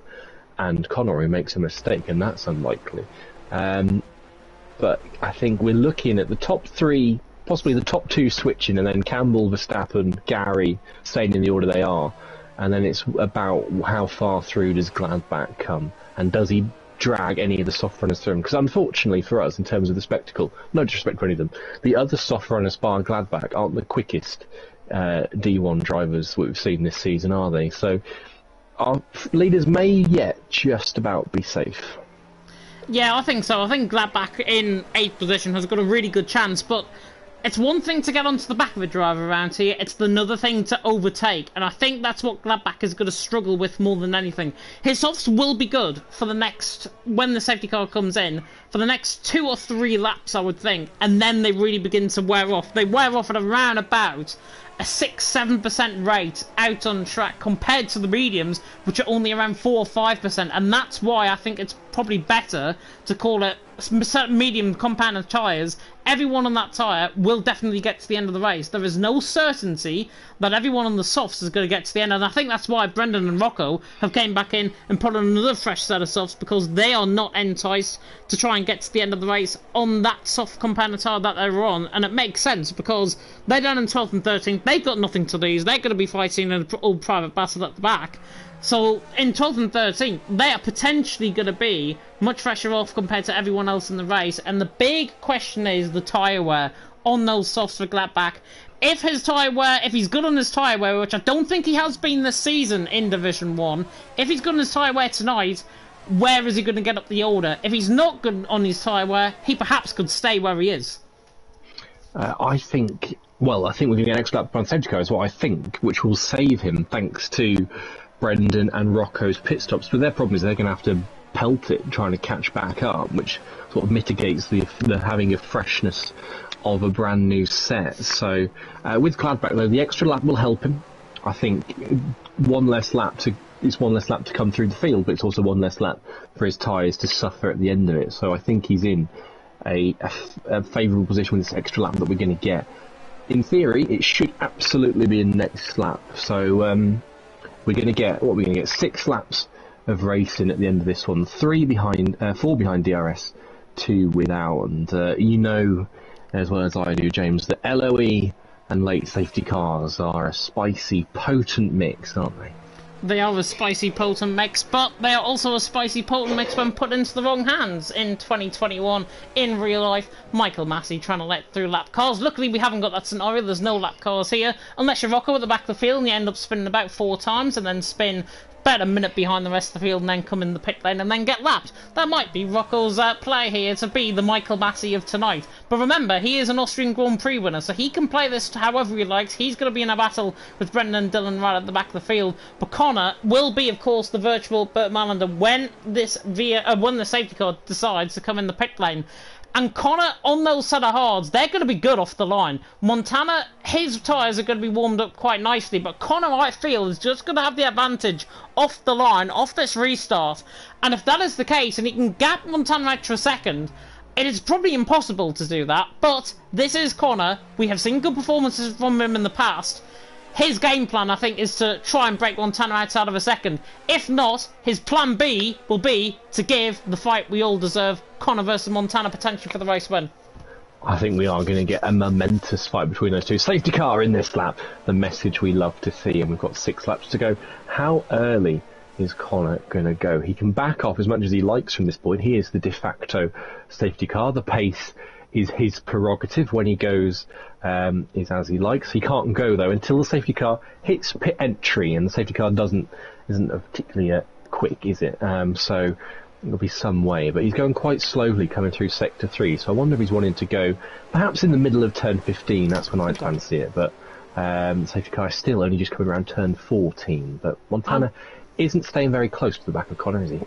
B: and Connor, who makes a mistake, and that's unlikely. But I think we're looking at the top 3, possibly the top 2 switching, and then Campbell, Verstappen, Gary staying in the order they are. And then it's about how far through does Gladbach come, and does he drag any of the soft runners through him? Because unfortunately for us, in terms of the spectacle, no disrespect for any of them, the other soft runners bar Gladbach aren't the quickest D1 drivers we've seen this season, are they? So our leaders may yet just about be safe.
A: Yeah, I think so. I think Gladbach in 8th position has got a really good chance, but it's one thing to get onto the back of a driver around here, it's another thing to overtake, and I think that's what Gladbach is going to struggle with more than anything. His softs will be good for the next, when the safety car comes in, for the next 2 or 3 laps, I would think, and then they really begin to wear off. They wear off at around about a 6-7% rate out on track compared to the mediums, which are only around 4 or 5%, and that's why I think it's probably better to call it medium compound tyres, everyone on that tyre will definitely get to the end of the race. There is no certainty that everyone on the softs is going to get to the end, and I think that's why Brendan and Rocco have came back in and put on another fresh set of softs, because they are not enticed to try and get to the end of the race on that soft compound tyre that they were on, and it makes sense because they're down in 12th and 13th, they've got nothing to lose, they're going to be fighting an old private battle at the back. So in 12th and 13th, they are potentially going to be much fresher off compared to everyone else in the race. And the big question is the tyre wear on those softs for Gladbach. If he's good on his tyre wear, which I don't think he has been this season in Division 1, if he's good on his tyre wear tonight, where is he going to get up the order? If he's not good on his tyre wear, he perhaps could stay where he is.
B: I think we're going to get an extra lap on safety car is what I think, which will save him thanks to Brendan and Rocco's pit stops, but their problem is they're going to have to pelt it trying to catch back up, which sort of mitigates the having a freshness of a brand new set. So with Gladbach though, the extra lap will help him. I think it's one less lap to come through the field, but it's also one less lap for his tyres to suffer at the end of it. So I think he's in a favourable position with this extra lap that we're going to get. In theory, it should absolutely be in the next lap. So we're going to get 6 laps of racing at the end of this one. 4 behind DRS, 2 without. And you know as well as I do, James, that LOE and late safety cars are a spicy, potent mix, aren't they?
A: They are a spicy, potent mix, but they are also a spicy, potent mix when put into the wrong hands. In 2021, in real life, Michael Massey trying to let through lap cars. Luckily, we haven't got that scenario. There's no lap cars here, unless you're Rocco at the back of the field and you end up spinning about 4 times and then spin about a minute behind the rest of the field and then come in the pit lane and then get lapped. That might be Rocco's play here to be the Michael Massey of tonight. But remember, he is an Austrian Grand Prix winner, so he can play this however he likes. He's going to be in a battle with Brendan and Dylan right at the back of the field. But Connor will be, of course, the virtual Burt Malander when the safety car decides to come in the pit lane. And Connor, on those set of hards, they're going to be good off the line. Montana, his tyres are going to be warmed up quite nicely, but Connor, I feel, is just going to have the advantage off the line, off this restart. And if that is the case, and he can gap Montana extra second, it is probably impossible to do that. But this is Connor. We have seen good performances from him in the past. His game plan, I think, is to try and break Montana outside of a second. If not, his plan B will be to give the fight we all deserve, Connor versus Montana, potentially for the race win.
B: I think we are going to get a momentous fight between those two. Safety car in this lap, the message we love to see, and we've got 6 laps to go. How early is Connor going to go? He can back off as much as he likes from this point. He is the de facto safety car. The pace is his prerogative. When he goes is as he likes. He can't go though until the safety car hits pit entry, and the safety car isn't particularly quick, is it? So it'll be some way, but he's going quite slowly coming through sector 3, so I wonder if he's wanting to go perhaps in the middle of turn 15. That's when I'd fancy it, but the safety car is still only just coming around turn 14, but Montana isn't staying very close to the back of Connor, is he?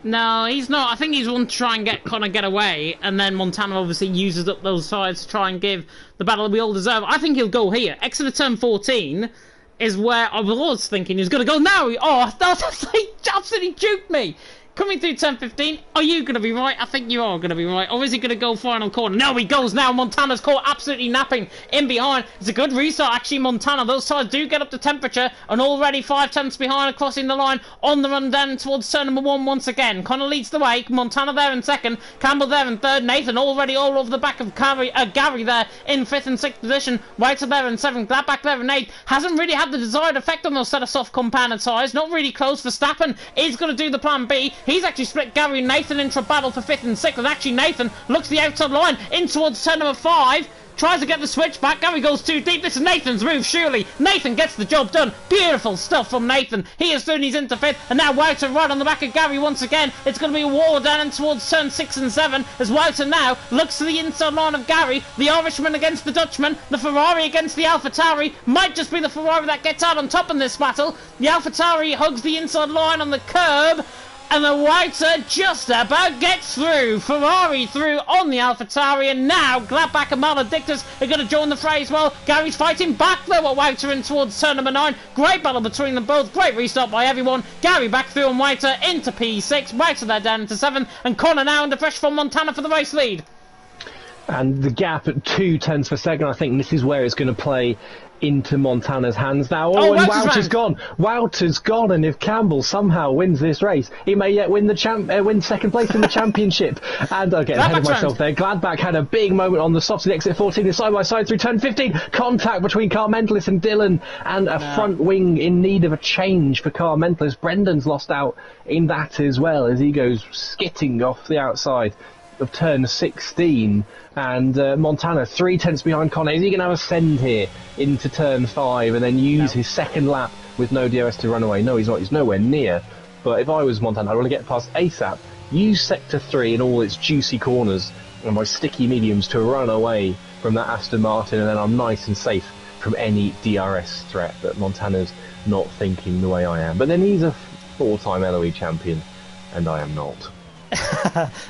A: No, he's not. I think he's wanting to try and get Connor get away, and then Montana obviously uses up those sides to try and give the battle we all deserve. I think he'll go here. Exit of turn 14 is where I was thinking he was going to go now. Oh, that's absolutely juked me. Coming through turn 15, are you going to be right? I think you are going to be right. Or is he going to go final corner? No, he goes now. Montana's caught absolutely napping in behind. It's a good restart, actually, Montana. Those tires do get up to temperature, and already 5 tenths behind, crossing the line on the run down towards turn number 1 once again. Connor leads the way. Montana there in second. Campbell there in third. Nathan already all over the back of Gary there in 5th and 6th position. Reiter there in 7th. Gladbach there in 8th. Hasn't really had the desired effect on those set of soft compounded tires. Not really close. Verstappen is going to do the plan B. He's actually split Gary and Nathan into a battle for 5th and 6th, and actually Nathan looks the outside line in towards turn number 5, tries to get the switch back. Gary goes too deep. This is Nathan's move, surely. Nathan gets the job done. Beautiful stuff from Nathan. He is soon, he's into 5th, and now Wouter right on the back of Gary once again. It's going to be a war down in towards turn 6 and 7 as Wouter now looks to the inside line of Gary. The Irishman against the Dutchman. The Ferrari against the AlphaTauri. Might just be the Ferrari that gets out on top in this battle. The AlphaTauri hugs the inside line on the curb, and the Whiter just about gets through. Ferrari through on the AlphaTauri, and now Gladbach and Maledictus are going to join the fray as well. Gary's fighting back though at Whiter in towards turn number 9. Great battle between them both. Great restart by everyone. Gary back through on Whiter into P6. Whiter there down into 7, and Connor now under pressure from Montana for the race lead.
B: And the gap at 2 tenths per second, I think this is where it's going to play into Montana's hands now. Oh, and Wouter's gone. Wouter's gone, and if Campbell somehow wins this race, he may yet win the win second place in the championship. And I'm getting ahead of myself there. Gladbach had a big moment on the softs of the exit 14, side by side through turn 15. Contact between Car Mentalist and Dylan, and a front wing in need of a change for Car Mentalist. Brendan's lost out in that as well, as he goes skitting off the outside of turn 16, and Montana 3 tenths behind Connor. Is he going to ascend here into turn 5 and then use his second lap with no DRS to run away? No, he's not. He's nowhere near. But if I was Montana, I'd want to get past ASAP, use sector 3 and all its juicy corners and my sticky mediums to run away from that Aston Martin, and then I'm nice and safe from any DRS threat. But Montana's not thinking the way I am. But then he's a 4-time LOE champion, and I am not.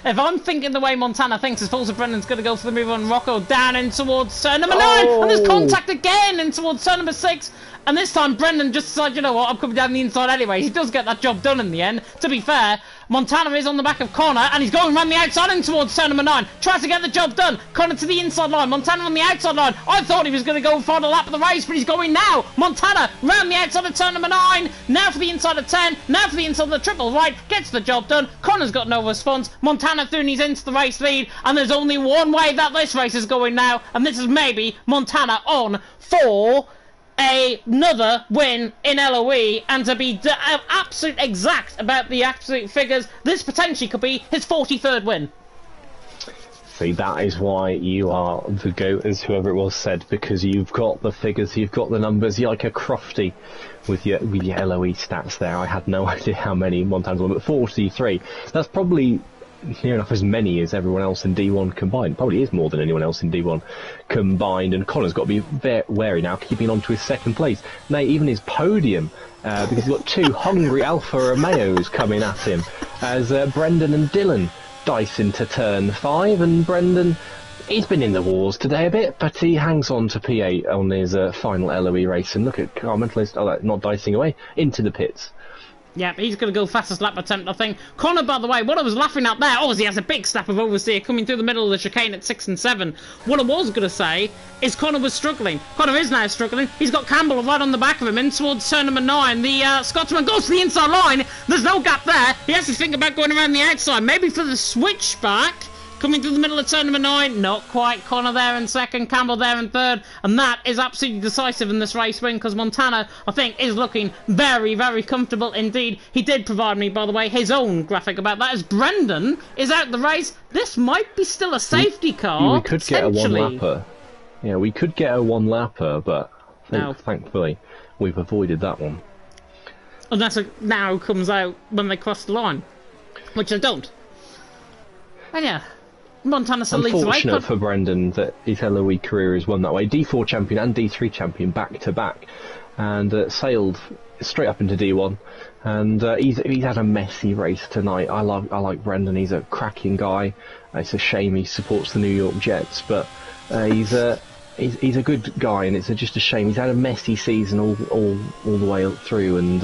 A: If I'm thinking the way Montana thinks, as Falls of Brendan's going to go for the move on Rocco down in towards turn number 9, and there's contact again in towards turn number 6, and this time Brendan just decided, you know what, I'm coming down the inside anyway. He does get that job done in the end. To be fair, Montana is on the back of Connor, and he's going around the outside in towards turn number 9. Tries to get the job done. Connor to the inside line. Montana on the outside line. I thought he was going to go final lap of the race, but he's going now. Montana round the outside of turn number 9. Now for the inside of 10. Now for the inside of the triple right. Gets the job done. Connor's got no response. Montana through and he's into the race lead. And there's only one way that this race is going now, and this is maybe Montana on for another win in LOE, and to be absolute exact about the absolute figures, this potentially could be his 43rd win.
B: See, that is why you are the GOAT, as whoever it was said, because you've got the figures, you've got the numbers. You're like a crofty with your LOE stats there. I had no idea how many Montana's won, but 43. That's probably near enough as many as everyone else in D1 combined. Probably is more than anyone else in D1 combined, and Connor's got to be very wary now, keeping on to his second place. Now, even his podium, because he's got 2 hungry Alfa Romeos coming at him, as Brendan and Dylan dice into turn 5, and Brendan, he's been in the wars today a bit, but he hangs on to P8 on his final LOE race, and look at Car Mentalist, not dicing away, into the pits.
A: Yeah, he's going to go fastest lap attempt, I think. Connor, by the way, what I was laughing at there, he has a big step of Overseer coming through the middle of the chicane at 6 and 7. What I was going to say is Connor was struggling. Connor is now struggling. He's got Campbell right on the back of him in towards turn number 9. The Scotsman goes to the inside line. There's no gap there. He has to think about going around the outside, maybe for the switchback. Coming through the middle of turn number 9, not quite. Connor there in second, Campbell there in third, and that is absolutely decisive in this race win, because Montana, I think, is looking very, very comfortable indeed. He did provide me, by the way, his own graphic about that, as Brendan is out the race. This might be still a safety car.
B: We could get a one-lapper. Yeah, we could get a one-lapper, but thankfully we've avoided that one.
A: Unless it now comes out when they cross the line, which I don't. And yeah, Montana still leads the way.
B: Unfortunate for Brendan that his LOE career is one that way. D4 champion and D3 champion back to back, and sailed straight up into D1. And he's had a messy race tonight. I like Brendan. He's a cracking guy. It's a shame he supports the New York Jets, but he's a good guy, and it's just a shame he's had a messy season all the way through. And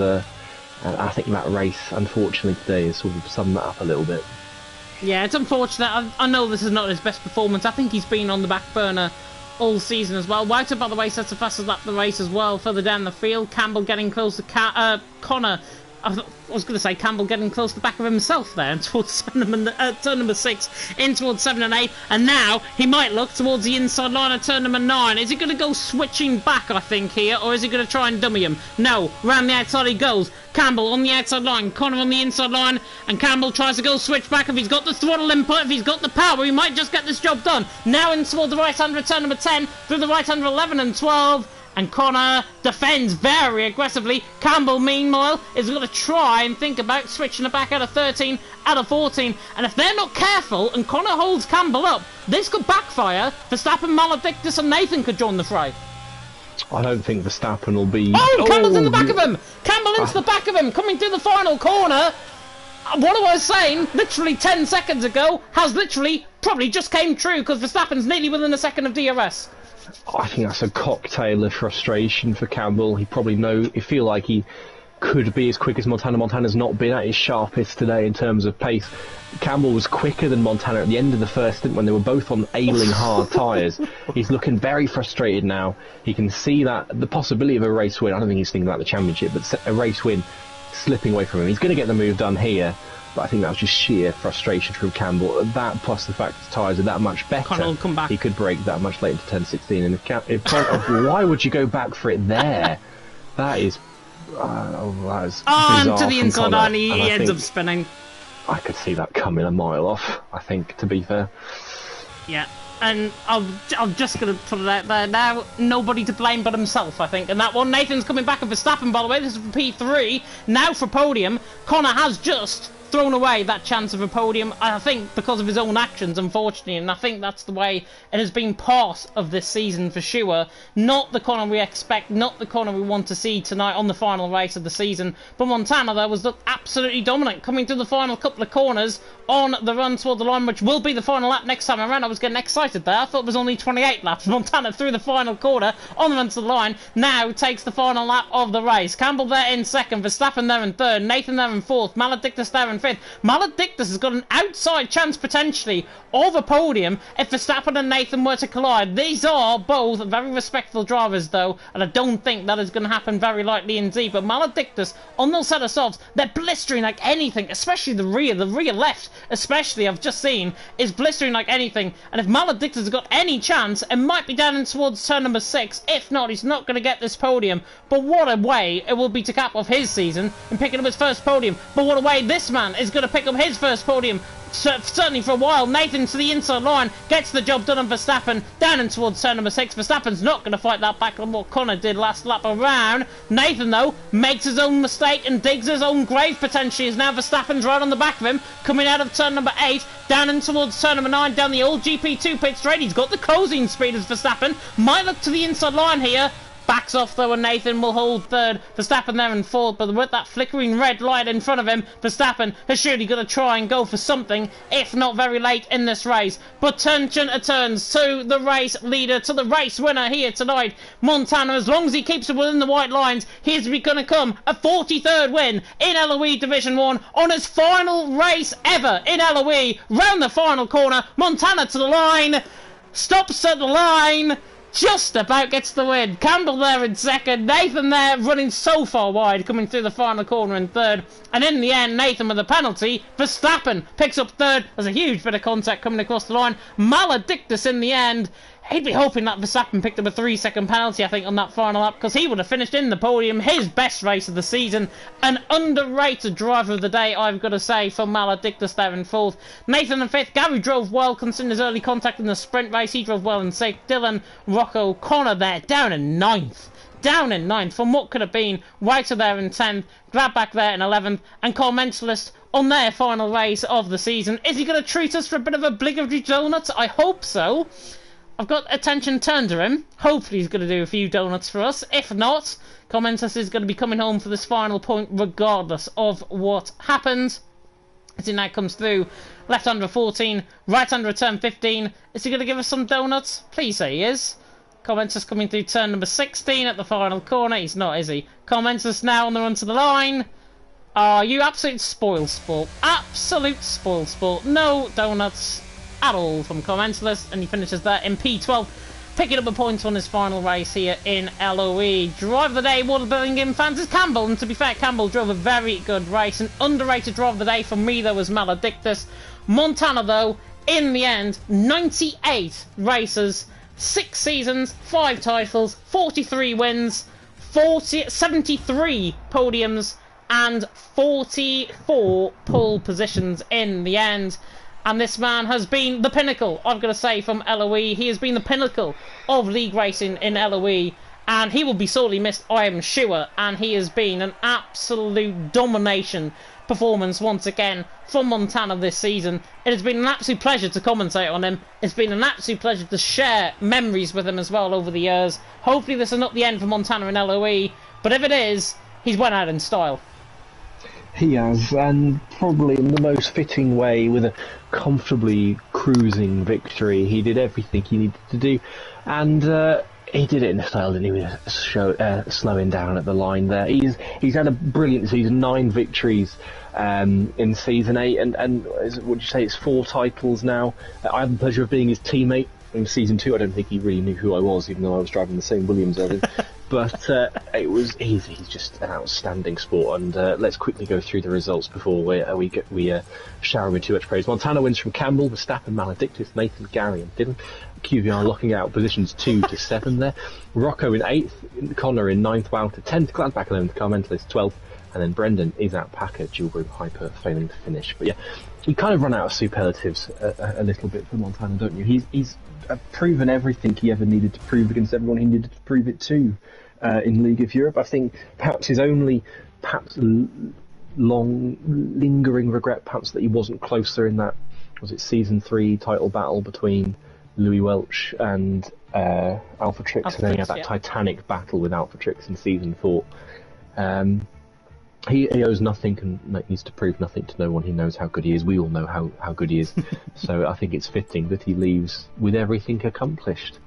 B: I think that race, unfortunately, today has sort of summed that up a little bit.
A: Yeah, it's unfortunate. I know this is not his best performance. I think he's been on the back burner all season as well. Whiter, by the way, sets the fastest lap of the race as well, further down the field. Campbell getting close to Connor. I was going to say Campbell getting close to the back of himself there, towards turn number 6, in towards 7 and 8, and now he might look towards the inside line of turn number 9. Is he going to go switching back, I think, here, or is he going to try and dummy him? No, round the outside he goes. Campbell on the outside line, Connor on the inside line, and Campbell tries to go switch back. If he's got the throttle input, if he's got the power, he might just get this job done. Now in towards the right hand of turn number 10, through the right hand of 11 and 12. And Connor defends very aggressively. Campbell, meanwhile, is going to try and think about switching it back out of 13, out of 14. And if they're not careful and Connor holds Campbell up, this could backfire. Verstappen, Maledictus and Nathan could join the fray.
B: I don't think Verstappen will be...
A: Oh, Campbell's in the back of him! Campbell into the back of him, coming through the final corner. what I was saying literally 10 seconds ago has literally probably just came true, because Verstappen's nearly within a second of DRS.
B: I think that's a cocktail of frustration for Campbell. He probably he feel like he could be as quick as Montana. Montana's not been at his sharpest today in terms of pace. Campbell was quicker than Montana at the end of the first stint when they were both on ailing hard tyres. He's looking very frustrated now. He can see that the possibility of a race win, I don't think he's thinking about the championship, but a race win slipping away from him. He's going to get the move done here, but I think that was just sheer frustration from Campbell. That plus the fact his tyres are that much better,
A: Come back.
B: he could break that much late into turn 16. And why would you go back for it there? That is... that is
A: on to the inside line, he ends up spinning.
B: I could see that coming a mile off, I think, to be fair.
A: Yeah, and I'm just going to put it out there now, nobody to blame but himself, I think. And that one, Nathan's coming back at Verstappen, by the way, this is for P3, now for podium. Connor has just thrown away that chance of a podium, I think, because of his own actions, unfortunately, and I think that's the way it has been part of this season for sure. Not the Connor we expect, not the Connor we want to see tonight on the final race of the season, but Montana, though, was absolutely dominant, coming through the final couple of corners on the run toward the line, which will be the final lap next time around. I was getting excited there, I thought it was only 28 laps. Montana through the final corner, on the run to the line, now takes the final lap of the race. Campbell there in second, Verstappen there in third, Nathan there in fourth, Maledictus there in fifth. Maledictus has got an outside chance potentially of a podium if Verstappen and Nathan were to collide. These are both very respectable drivers though, and I don't think that is going to happen very likely indeed. But Maledictus on those set of softs, they're blistering like anything, especially the rear left especially, I've just seen, is blistering like anything. And if Maledictus has got any chance, it might be down in towards turn number 6. If not, he's not going to get this podium. But what a way it will be to cap off his season and picking up his first podium. But what a way this man is going to pick up his first podium, certainly for a while. Nathan to the inside line, gets the job done on Verstappen, down and towards turn number 6. Verstappen's not going to fight that back on what Connor did last lap around. Nathan, though, makes his own mistake and digs his own grave potentially, as now Verstappen's right on the back of him, coming out of turn number 8, down and towards turn number 9, down the old GP2 pit straight. He's got the closing speed as Verstappen, might look to the inside line here. Backs off though, and Nathan will hold third. Verstappen there in fourth, but with that flickering red light in front of him, Verstappen has surely got to try and go for something, if not very late in this race. But tension turns to the race leader, to the race winner here tonight. Montana, as long as he keeps it within the white lines, he's going to come a 43rd win in LOE Division 1 on his final race ever in LOE. Round the final corner, Montana to the line, stops at the line, just about gets the win. Campbell there in second, Nathan there running so far wide, coming through the final corner in third, and in the end Nathan with a penalty. Verstappen picks up third. There's a huge bit of contact coming across the line. Maledictus in the end. He'd be hoping that Verstappen picked up a 3-second penalty, I think, on that final lap, because he would have finished in the podium. His best race of the season. An underrated driver of the day, I've got to say, for Maledictus there in fourth. Nathan in fifth. Gary drove well, considering his early contact in the sprint race. He drove well in sixth. Dylan, Rocco, Connor there, down in ninth. Down in ninth from what could have been. Whiter there in 10th. Gladback there in 11th. And Carl Mentalist on their final race of the season. Is he going to treat us for a bit of obligatory donuts? I hope so. I've got attention turned to him. Hopefully he's going to do a few donuts for us. If not, Commentus is going to be coming home for this final point regardless of what happens. As he now comes through, left under 14, right under a turn 15. Is he going to give us some donuts? Please say he is. Commentus coming through turn number 16 at the final corner. He's not, is he? Commentus now on the run to the line. Are you absolute spoil sport? Absolute spoil sport. No donuts at all from Commentalist, and he finishes there in P12, picking up a point on his final race here in LOE. Driver of the day, Water Birmingham fans, is Campbell, and to be fair, Campbell drove a very good race. An underrated driver of the day for me, though, was Maledictus. Montana, though, in the end, 98 races, 6 seasons, 5 titles, 43 wins, 73 podiums, and 44 pole positions in the end. And this man has been the pinnacle, I've got to say, from LOE. He has been the pinnacle of league racing in LOE. And he will be sorely missed, I am sure. And he has been an absolute domination performance once again from Montana this season. It has been an absolute pleasure to commentate on him. It's been an absolute pleasure to share memories with him as well over the years. Hopefully this is not the end for Montana in LOE. But if it is, he's went out in style.
B: He has, and probably in the most fitting way, with a comfortably cruising victory. He did everything he needed to do, and he did it in a style, didn't he, with slowing down at the line there. He's had a brilliant season, 9 victories in Season 8, and would you say it's 4 titles now? I had the pleasure of being his teammate in Season 2. I don't think he really knew who I was, even though I was driving the same Williams as him. But he's just an outstanding sport, and let's quickly go through the results before we shower him with too much praise. Montana wins from Campbell, Verstappen, Maledictus, Nathan, Gary and Dylan. QVR locking out positions 2 to 7 there. Rocco in 8th, Connor in 9th, Wouter 10th, Gladbach 11th, Carmentalist 12th, and then Brendan is out Packer, dual group hyper, failing to finish. But yeah, you kind of run out of superlatives a little bit for Montana, don't you? He's proven everything he ever needed to prove against everyone he needed to prove it to in League of Europe. I think perhaps his only lingering regret, perhaps, that he wasn't closer in that, was it Season 3 title battle between Louis Welch and Alpha Trix, and then he had that titanic battle with Alpha Trix in Season 4. He owes nothing and needs to prove nothing to no one. He knows how good he is. We all know how good he is. So I think it's fitting that he leaves with everything accomplished.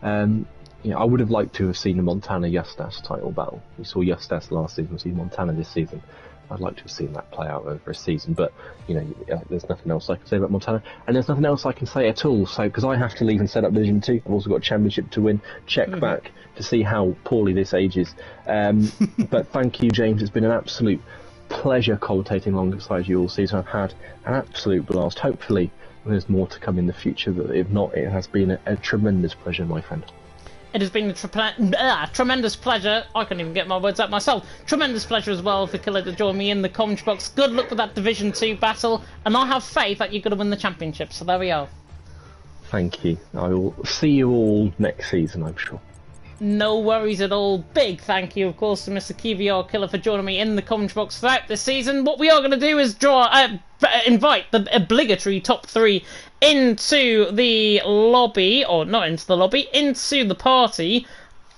B: I would have liked to have seen a Montana-Justas title battle. We saw Justas last season, we see Montana this season. I'd like to have seen that play out over a season, but there's nothing else I can say about Montana, and there's nothing else I can say at all. So, because I have to leave and set up Division 2, I've also got a championship to win. Check back to see how poorly this ages. But thank you, James. It's been an absolute pleasure commentating alongside you all season. I've had an absolute blast. Hopefully, there's more to come in the future. But if not, it has been a tremendous pleasure, my friend.
A: It has been a tremendous pleasure. I can't even get my words out myself. Tremendous pleasure as well for Killer to join me in the commentary box. Good luck with that Division 2 battle, and I have faith that you're going to win the championship, so there we are.
B: Thank you. I will see you all next season, I'm sure.
A: No worries at all. Big thank you, of course, to Mr. QVR Killer for joining me in the commentary box throughout this season. What we are going to do is invite the obligatory top 3 into the lobby, or not into the lobby, into the party.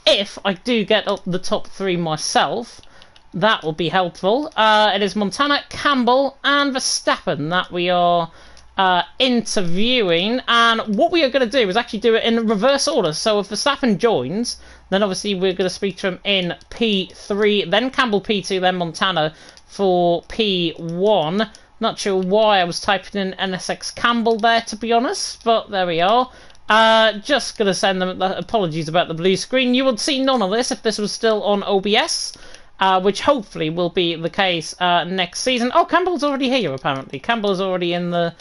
A: If I do get up the top 3 myself, that will be helpful. It is Montana, Campbell and Verstappen that we are interviewing, and what we are going to do is actually do it in reverse order. So if Verstappen joins, then obviously we're going to speak to him in P3, then Campbell P2, then Montana for P1. Not sure why I was typing in NSX Campbell there, to be honest, but there we are. Just going to send them apologies about the blue screen. You would see none of this if this was still on OBS, which hopefully will be the case next season. Oh, Campbell's already here, apparently. Campbell's already in the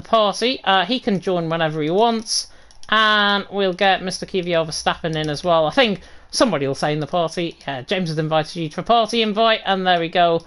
A: party. He can join whenever he wants, and we'll get Mr. QVR Verstappen in as well. I think somebody will say in the party, yeah, James has invited you to a party invite, and there we go.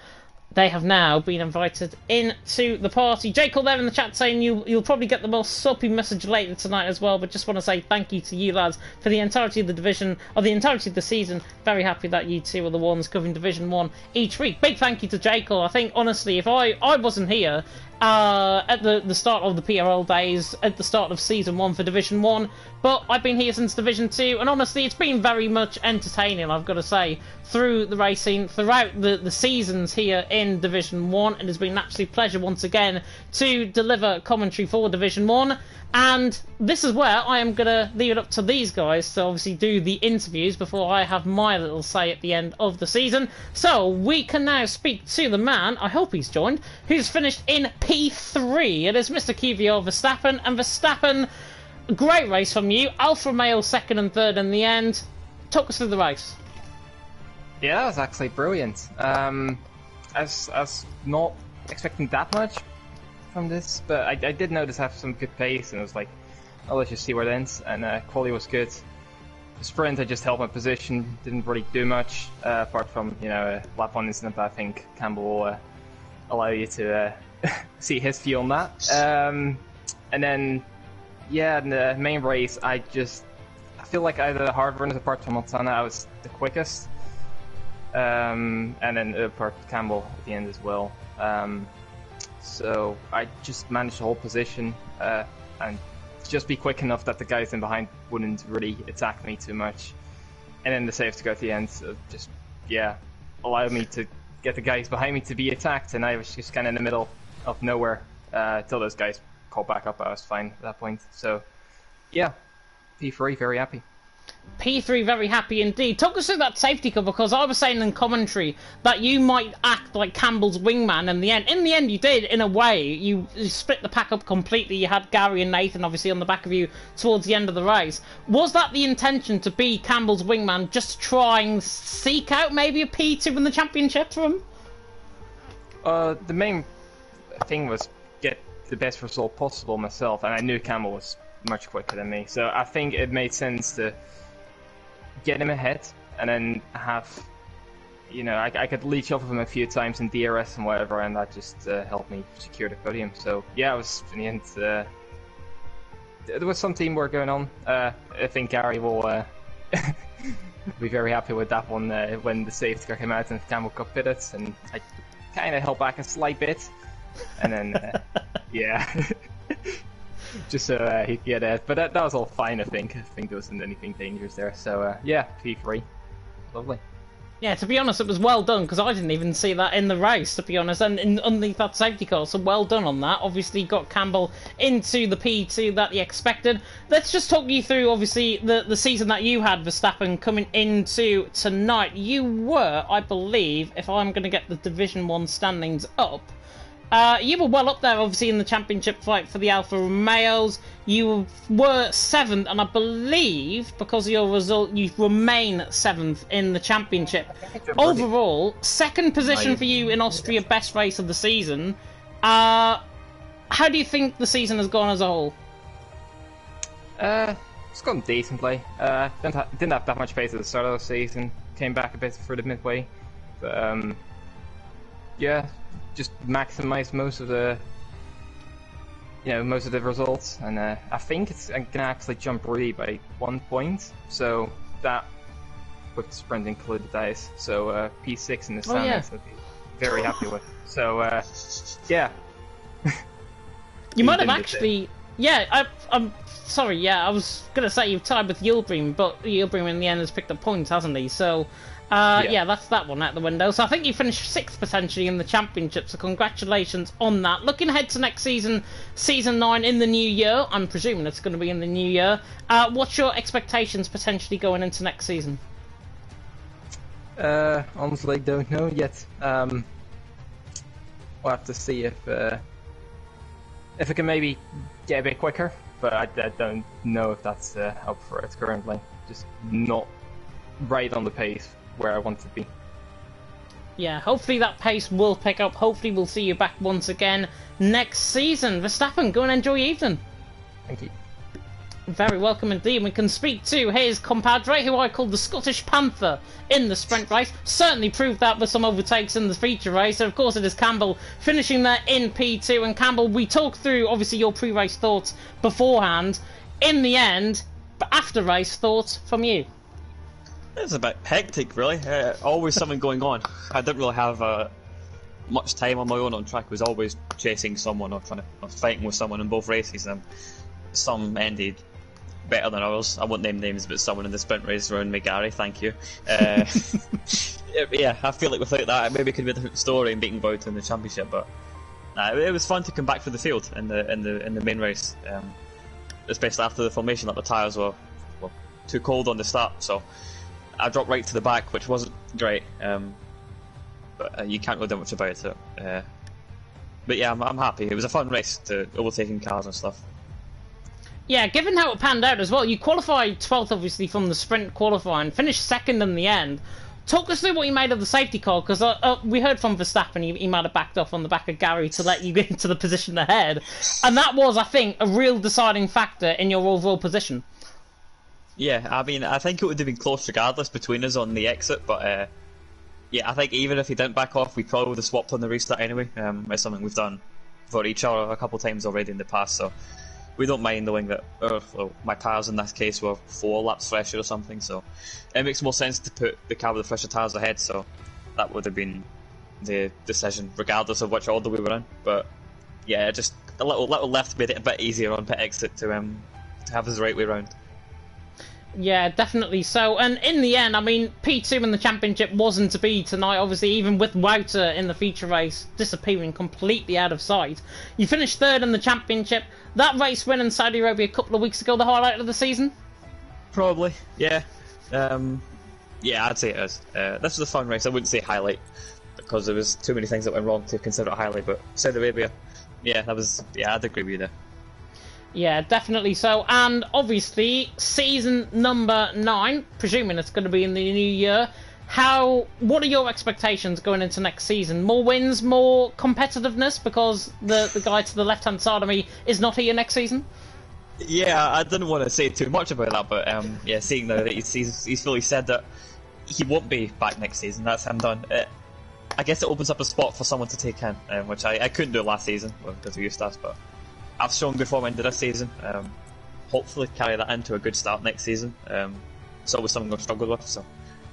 A: They have now been invited into the party. Jake there in the chat saying you'll probably get the most soppy message later tonight as well, but just want to say thank you to you lads for the entirety of the division, or the entirety of the season. Very happy that you two are the ones covering Division 1 each week. Big thank you to Jake. I think, honestly, if I wasn't here at the start of the PRL days, at the start of Season 1 for Division 1, but I've been here since Division 2, and honestly, it's been very much entertaining, I've got to say, through the racing, throughout the seasons here in Division 1. It has been an absolute pleasure once again to deliver commentary for Division 1, and this is where I am going to leave it up to these guys to obviously do the interviews before I have my little say at the end of the season. So we can now speak to the man, I hope he's joined, who's finished in P3. It is Mr. QVR Verstappen, and Verstappen, great race from you. Alpha Male 2nd and 3rd in the end. Talk us through the race.
D: Yeah, that was actually brilliant. I was not expecting that much from this, but I did notice I have some good pace, and I was like, oh, let's just see where it ends. And quality was good. The sprint, I just held my position, didn't really do much apart from a lap 1 incident. But I think Campbell will allow you to see his view on that. And then, yeah, in the main race, I feel like out of the hard runners apart from Montana, I was the quickest. And then apart from Campbell at the end as well. So I just managed to hold position and just be quick enough that the guys in behind wouldn't really attack me too much. And then the save to go at the end, so just, yeah, allowed me to get the guys behind me to be attacked, and I was just kind of in the middle of nowhere till those guys called back up. I was fine at that point. So, yeah, P3 very happy.
A: P3 very happy indeed. Talk us through that safety car, because I was saying in commentary that you might act like Campbell's wingman in the end. In the end, you did, in a way. You split the pack up completely. You had Gary and Nathan, obviously, on the back of you towards the end of the race. Was that the intention, to be Campbell's wingman, just to try and seek out maybe a P2 in the championship for him?
D: The main thing was get the best result possible myself, and I knew Campbell was much quicker than me, so I think it made sense to get him ahead, and then have, you know, I could leech off of him a few times in DRS and whatever, and that just helped me secure the podium. So yeah, it was, in the end, there was some teamwork going on. I think Gary will be very happy with that one when the safety car came out and Campbell got pitted, and I kind of held back a slight bit, and then yeah. Just so he could get it, but that was all fine. I think there wasn't anything dangerous there. So yeah, P3, lovely.
A: Yeah, to be honest, it was well done, because I didn't even see that in the race, to be honest, and underneath that safety car, so well done on that. Obviously got Campbell into the P2 that he expected. Let's just talk you through, obviously, the season that you had, Verstappen, coming into tonight. You were, I believe, if I'm going to get the Division 1 standings up, you were well up there, obviously, in the championship fight for the Alfa Romeos. You were 7th, and I believe, because of your result, you remain 7th in the championship. Overall, 2nd position for you in Austria, best race of the season. How do you think the season has gone as a whole?
D: It's gone decently. Didn't have that much pace at the start of the season. Came back a bit for the midway. But, yeah, just maximise most of the, most of the results, and I think I'm gonna actually jump really by 1 point, so that, with the sprint included, that is, so P6 in the standings, I'd be very happy with. So yeah.
A: You might have actually, yeah. I'm sorry, yeah. I was gonna say you've tied with Yilbrim, but Yilbrim in the end has picked up points, hasn't he? So. Yeah, that's that one out the window. So I think you finished 6th potentially in the championship, so congratulations on that. Looking ahead to next season, Season 9 in the new year, I'm presuming it's going to be in the new year. What's your expectations potentially going into next season?
D: Honestly, don't know yet. We'll have to see if it can maybe get a bit quicker, but I don't know if that's up for it currently. Just not right on the pace where I want to be.
A: Yeah, hopefully that pace will pick up. Hopefully we'll see you back once again next season. Verstappen, go and enjoy your evening.
D: Thank you.
A: Very welcome indeed. We can speak to his compadre, who I call the Scottish Panther in the sprint race. Certainly proved that with some overtakes in the feature race. And of course it is Campbell finishing there in P2. And Campbell, we talked through obviously your pre-race thoughts beforehand. In the end, after race thoughts from you.
C: It's a bit hectic, really. Always something going on. I didn't really have much time on my own on track. I was always chasing someone or fighting with someone in both races. Some ended better than others. I won't name names, but someone in the sprint race around me, Gary. Thank you. Yeah, I feel like without that, it maybe could be a different story and beating Bout in the championship. But it was fun to come back for the field in the main race, especially after the formation that the tyres were too cold on the start. So. I dropped right to the back, which wasn't great, but you can't really do much about it. But yeah, I'm happy. It was a fun race, to overtaking cars and stuff.
A: Yeah, given how it panned out as well, you qualified 12th obviously from the sprint qualifying, finished 2nd in the end. Talk us through what you made of the safety car, because we heard from Verstappen he might have backed off on the back of Gary to let you get into the position ahead, and that was, I think, a real deciding factor in your overall position.
C: Yeah, I mean, I think it would have been close regardless between us on the exit, but yeah, I think even if he didn't back off, we probably would have swapped on the restart anyway. It's something we've done for each other a couple of times already in the past, so we don't mind knowing that my tyres in this case were 4 laps fresher or something, so it makes more sense to put the car with the fresher tyres ahead, so that would have been the decision regardless of which order we were in. But yeah, just a little left made it a bit easier on pit exit to have us the right way round.
A: Yeah, definitely so. And in the end, I mean, P2 in the championship wasn't to be tonight, obviously, even with Wouter in the feature race disappearing completely out of sight. You finished third in the championship. That race win in Saudi Arabia a couple of weeks ago, the highlight of the season?
C: Probably, yeah. Yeah, I'd say it is. This was a fun race. I wouldn't say highlight, because there was too many things that went wrong to consider it a highlight, but Saudi Arabia, yeah, I'd agree with you there.
A: Yeah, definitely so. And obviously, season number 9, presuming it's going to be in the new year. What are your expectations going into next season? More wins, more competitiveness, because the guy to the left-hand side of me is not here next season?
C: Yeah, I didn't want to say too much about that, but yeah, seeing now that he's fully said that he won't be back next season, that's him done. I guess it opens up a spot for someone to take in, which I couldn't do last season because of Eustace, but I've shown good form into this season. Hopefully carry that into a good start next season. It's always something I've struggled with, so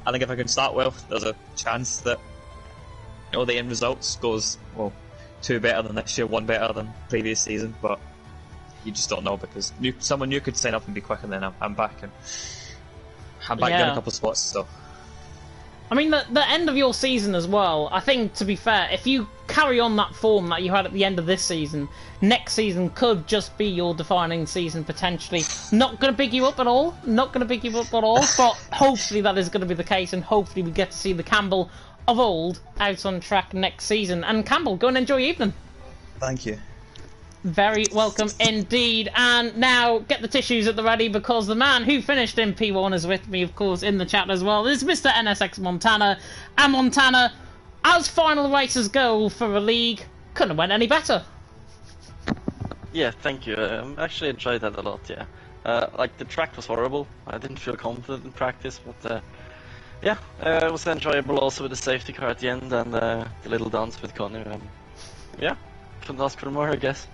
C: I think if I can start well, there's a chance that the end results goes 2 better than next year, 1 better than previous season, but you just don't know, because someone new could sign up and be quick, and then I'm back down a couple of spots. So
A: I mean, the end of your season as well, I think, to be fair, if you carry on that form that you had at the end of this season, next season could just be your defining season, potentially. Not going to big you up at all, but hopefully that is going to be the case, and hopefully we get to see the Campbell of old out on track next season. And Campbell, go and enjoy your evening.
C: Thank you.
A: Very welcome indeed. And now get the tissues at the ready, because the man who finished in P1 is with me, of course, in the chat as well. This is Mr. NSX Montana. And Montana, as final races go for a league, couldn't have went any better.
E: Yeah, thank you. I actually enjoyed that a lot, yeah. Like, the track was horrible. I didn't feel confident in practice, but yeah, it was enjoyable also with the safety car at the end and the little dance with Connor. Yeah, couldn't ask for more, I guess.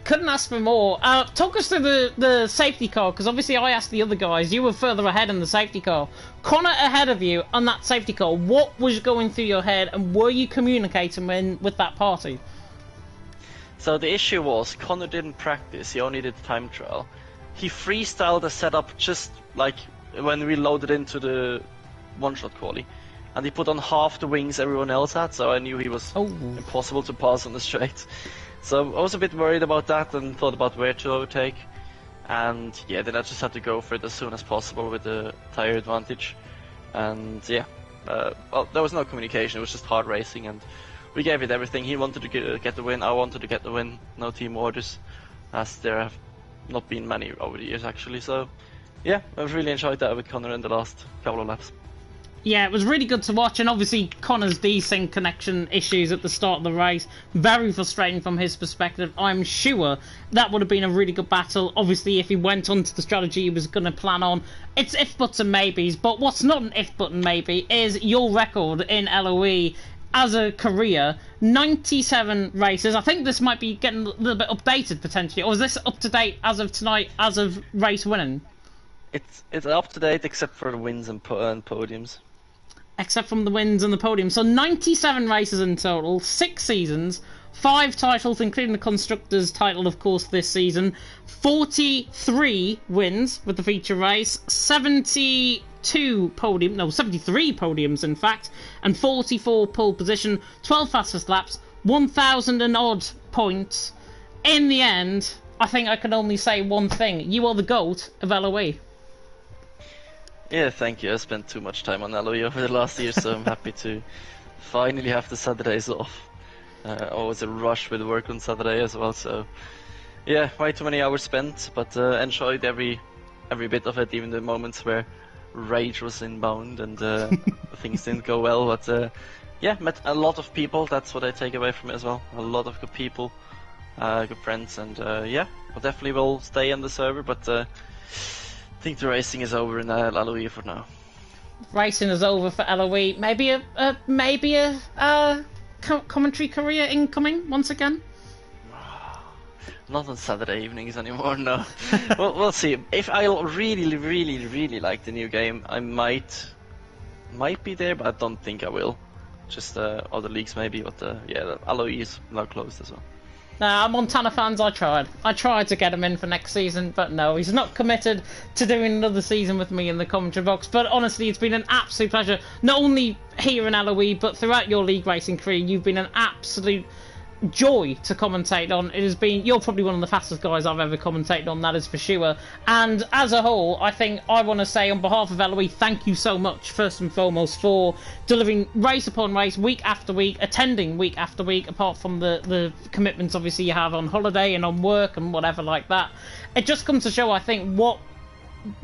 A: Couldn't ask for more. Talk us through the safety car, because obviously I asked the other guys. You were further ahead in the safety car. Connor ahead of you on that safety car. What was going through your head, and were you communicating with that party?
E: So the issue was, Connor didn't practice, he only did time trial. He freestyled a setup just like when we loaded into the one-shot quali. And he put on half the wings everyone else had, so I knew he was impossible to pass on the straight. So I was a bit worried about that and thought about where to overtake. And yeah, then I just had to go for it as soon as possible with the tire advantage. And yeah, well, there was no communication, it was just hard racing, and we gave it everything. He wanted to get the win, I wanted to get the win. No team orders, as there have not been many over the years actually. So yeah, I've really enjoyed that with Connor in the last couple of laps.
A: Yeah, it was really good to watch, and obviously Connor's desync connection issues at the start of the race, very frustrating from his perspective. I'm sure that would have been a really good battle. Obviously, if he went on to the strategy he was going to plan on, it's if buts and maybes, but what's not an if but and maybe is your record in LOE as a career. 97 races. I think this might be getting a little bit updated potentially, or is this up to date as of tonight, as of race winning?
E: It's up to date except for the wins and podiums.
A: Except from the wins and the podium. So 97 races in total, 6 seasons, 5 titles, including the Constructors' title, of course, this season, 43 wins with the feature race, 73 podiums, in fact, and 44 pole position, 12 fastest laps, 1,000 and odd points. In the end, I think I can only say one thing. You are the GOAT of LOE.
E: Yeah, thank you. I spent too much time on LOE over the last year, so I'm happy to finally have the Saturdays off. Always a rush with work on Saturday as well, so yeah, way too many hours spent, but enjoyed every bit of it, even the moments where rage was inbound and things didn't go well. But yeah, met a lot of people. That's what I take away from it as well. A lot of good people, good friends, and yeah, I definitely will stay on the server, but I think the racing is over in LOE for now.
A: Racing is over for LOE. Maybe a commentary career incoming once again.
E: Not on Saturday evenings anymore, no. We'll see. If I really like the new game, I might be there, but I don't think I will. Just other leagues maybe, but yeah, the LOE is now closed as well.
A: Montana fans, I tried. I tried to get him in for next season, but no, he's not committed to doing another season with me in the commentary box. But honestly, it's been an absolute pleasure, not only here in LOE, but throughout your league racing career. You've been an absolute joy to commentate on. It has been, you're probably one of the fastest guys I've ever commentated on, that is for sure. And as a whole, I think I want to say on behalf of LOE, thank you so much, first and foremost, for delivering race upon race, week after week, attending week after week, apart from the commitments obviously you have on holiday and on work and whatever like that. It just comes to show, I think, what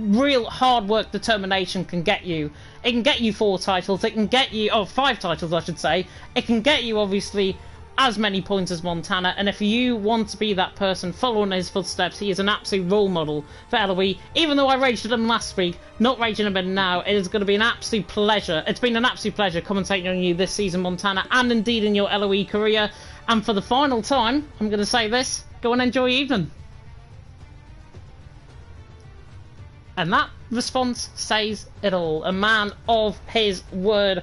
A: real hard work, determination can get you. It can get you 4 titles, it can get you, 5 titles I should say, it can get you obviously as many points as Montana, and if you want to be that person, follow in his footsteps. He is an absolute role model for LOE. Even though I raged at him last week, not raging at him now, it is going to be an absolute pleasure. It's been an absolute pleasure commentating on you this season, Montana, and indeed in your LOE career. And for the final time, I'm going to say this, go and enjoy your evening. And that response says it all. A man of his word.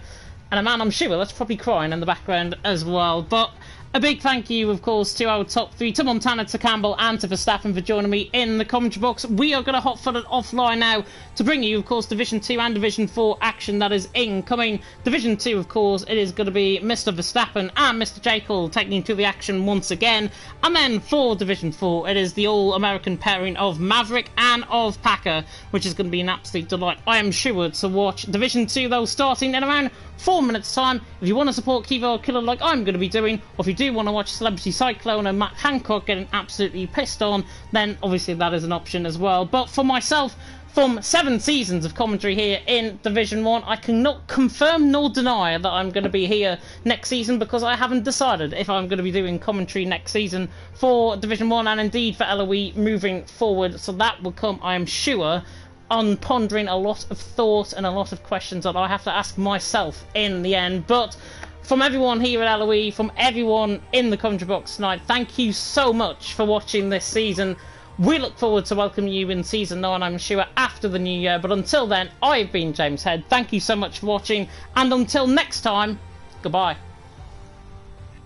A: And a man, I'm sure, that's probably crying in the background as well. But a big thank you, of course, to our top 3, to Montana, to Campbell, and to Verstappen for joining me in the commentary box. We are going to hot-foot it offline now to bring you, of course, Division 2 and Division 4 action that is incoming. Division 2, of course, it is going to be Mr. Verstappen and Mr. Jekyll taking you to the action once again. And then for Division 4, it is the all-American pairing of Maverick and of Packer, which is going to be an absolute delight, I am sure, to watch. Division 2, though, starting in around 4 minutes' time. If you want to support Keyboard Killer like I'm going to be doing, or if you do want to watch Celebrity Cyclone and Matt Hancock getting absolutely pissed on, then obviously that is an option as well. But for myself, from 7 seasons of commentary here in Division 1, I cannot confirm nor deny that I'm going to be here next season, because I haven't decided if I'm going to be doing commentary next season for Division 1 and indeed for LOE moving forward. So that will come, I am sure, on pondering a lot of thought and a lot of questions that I have to ask myself in the end. But from everyone here at LOE, from everyone in the commentary box tonight, thank you so much for watching this season. We look forward to welcoming you in Season 9, I'm sure, after the new year. But until then, I've been James Head. Thank you so much for watching, and until next time, goodbye.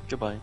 E: Goodbye.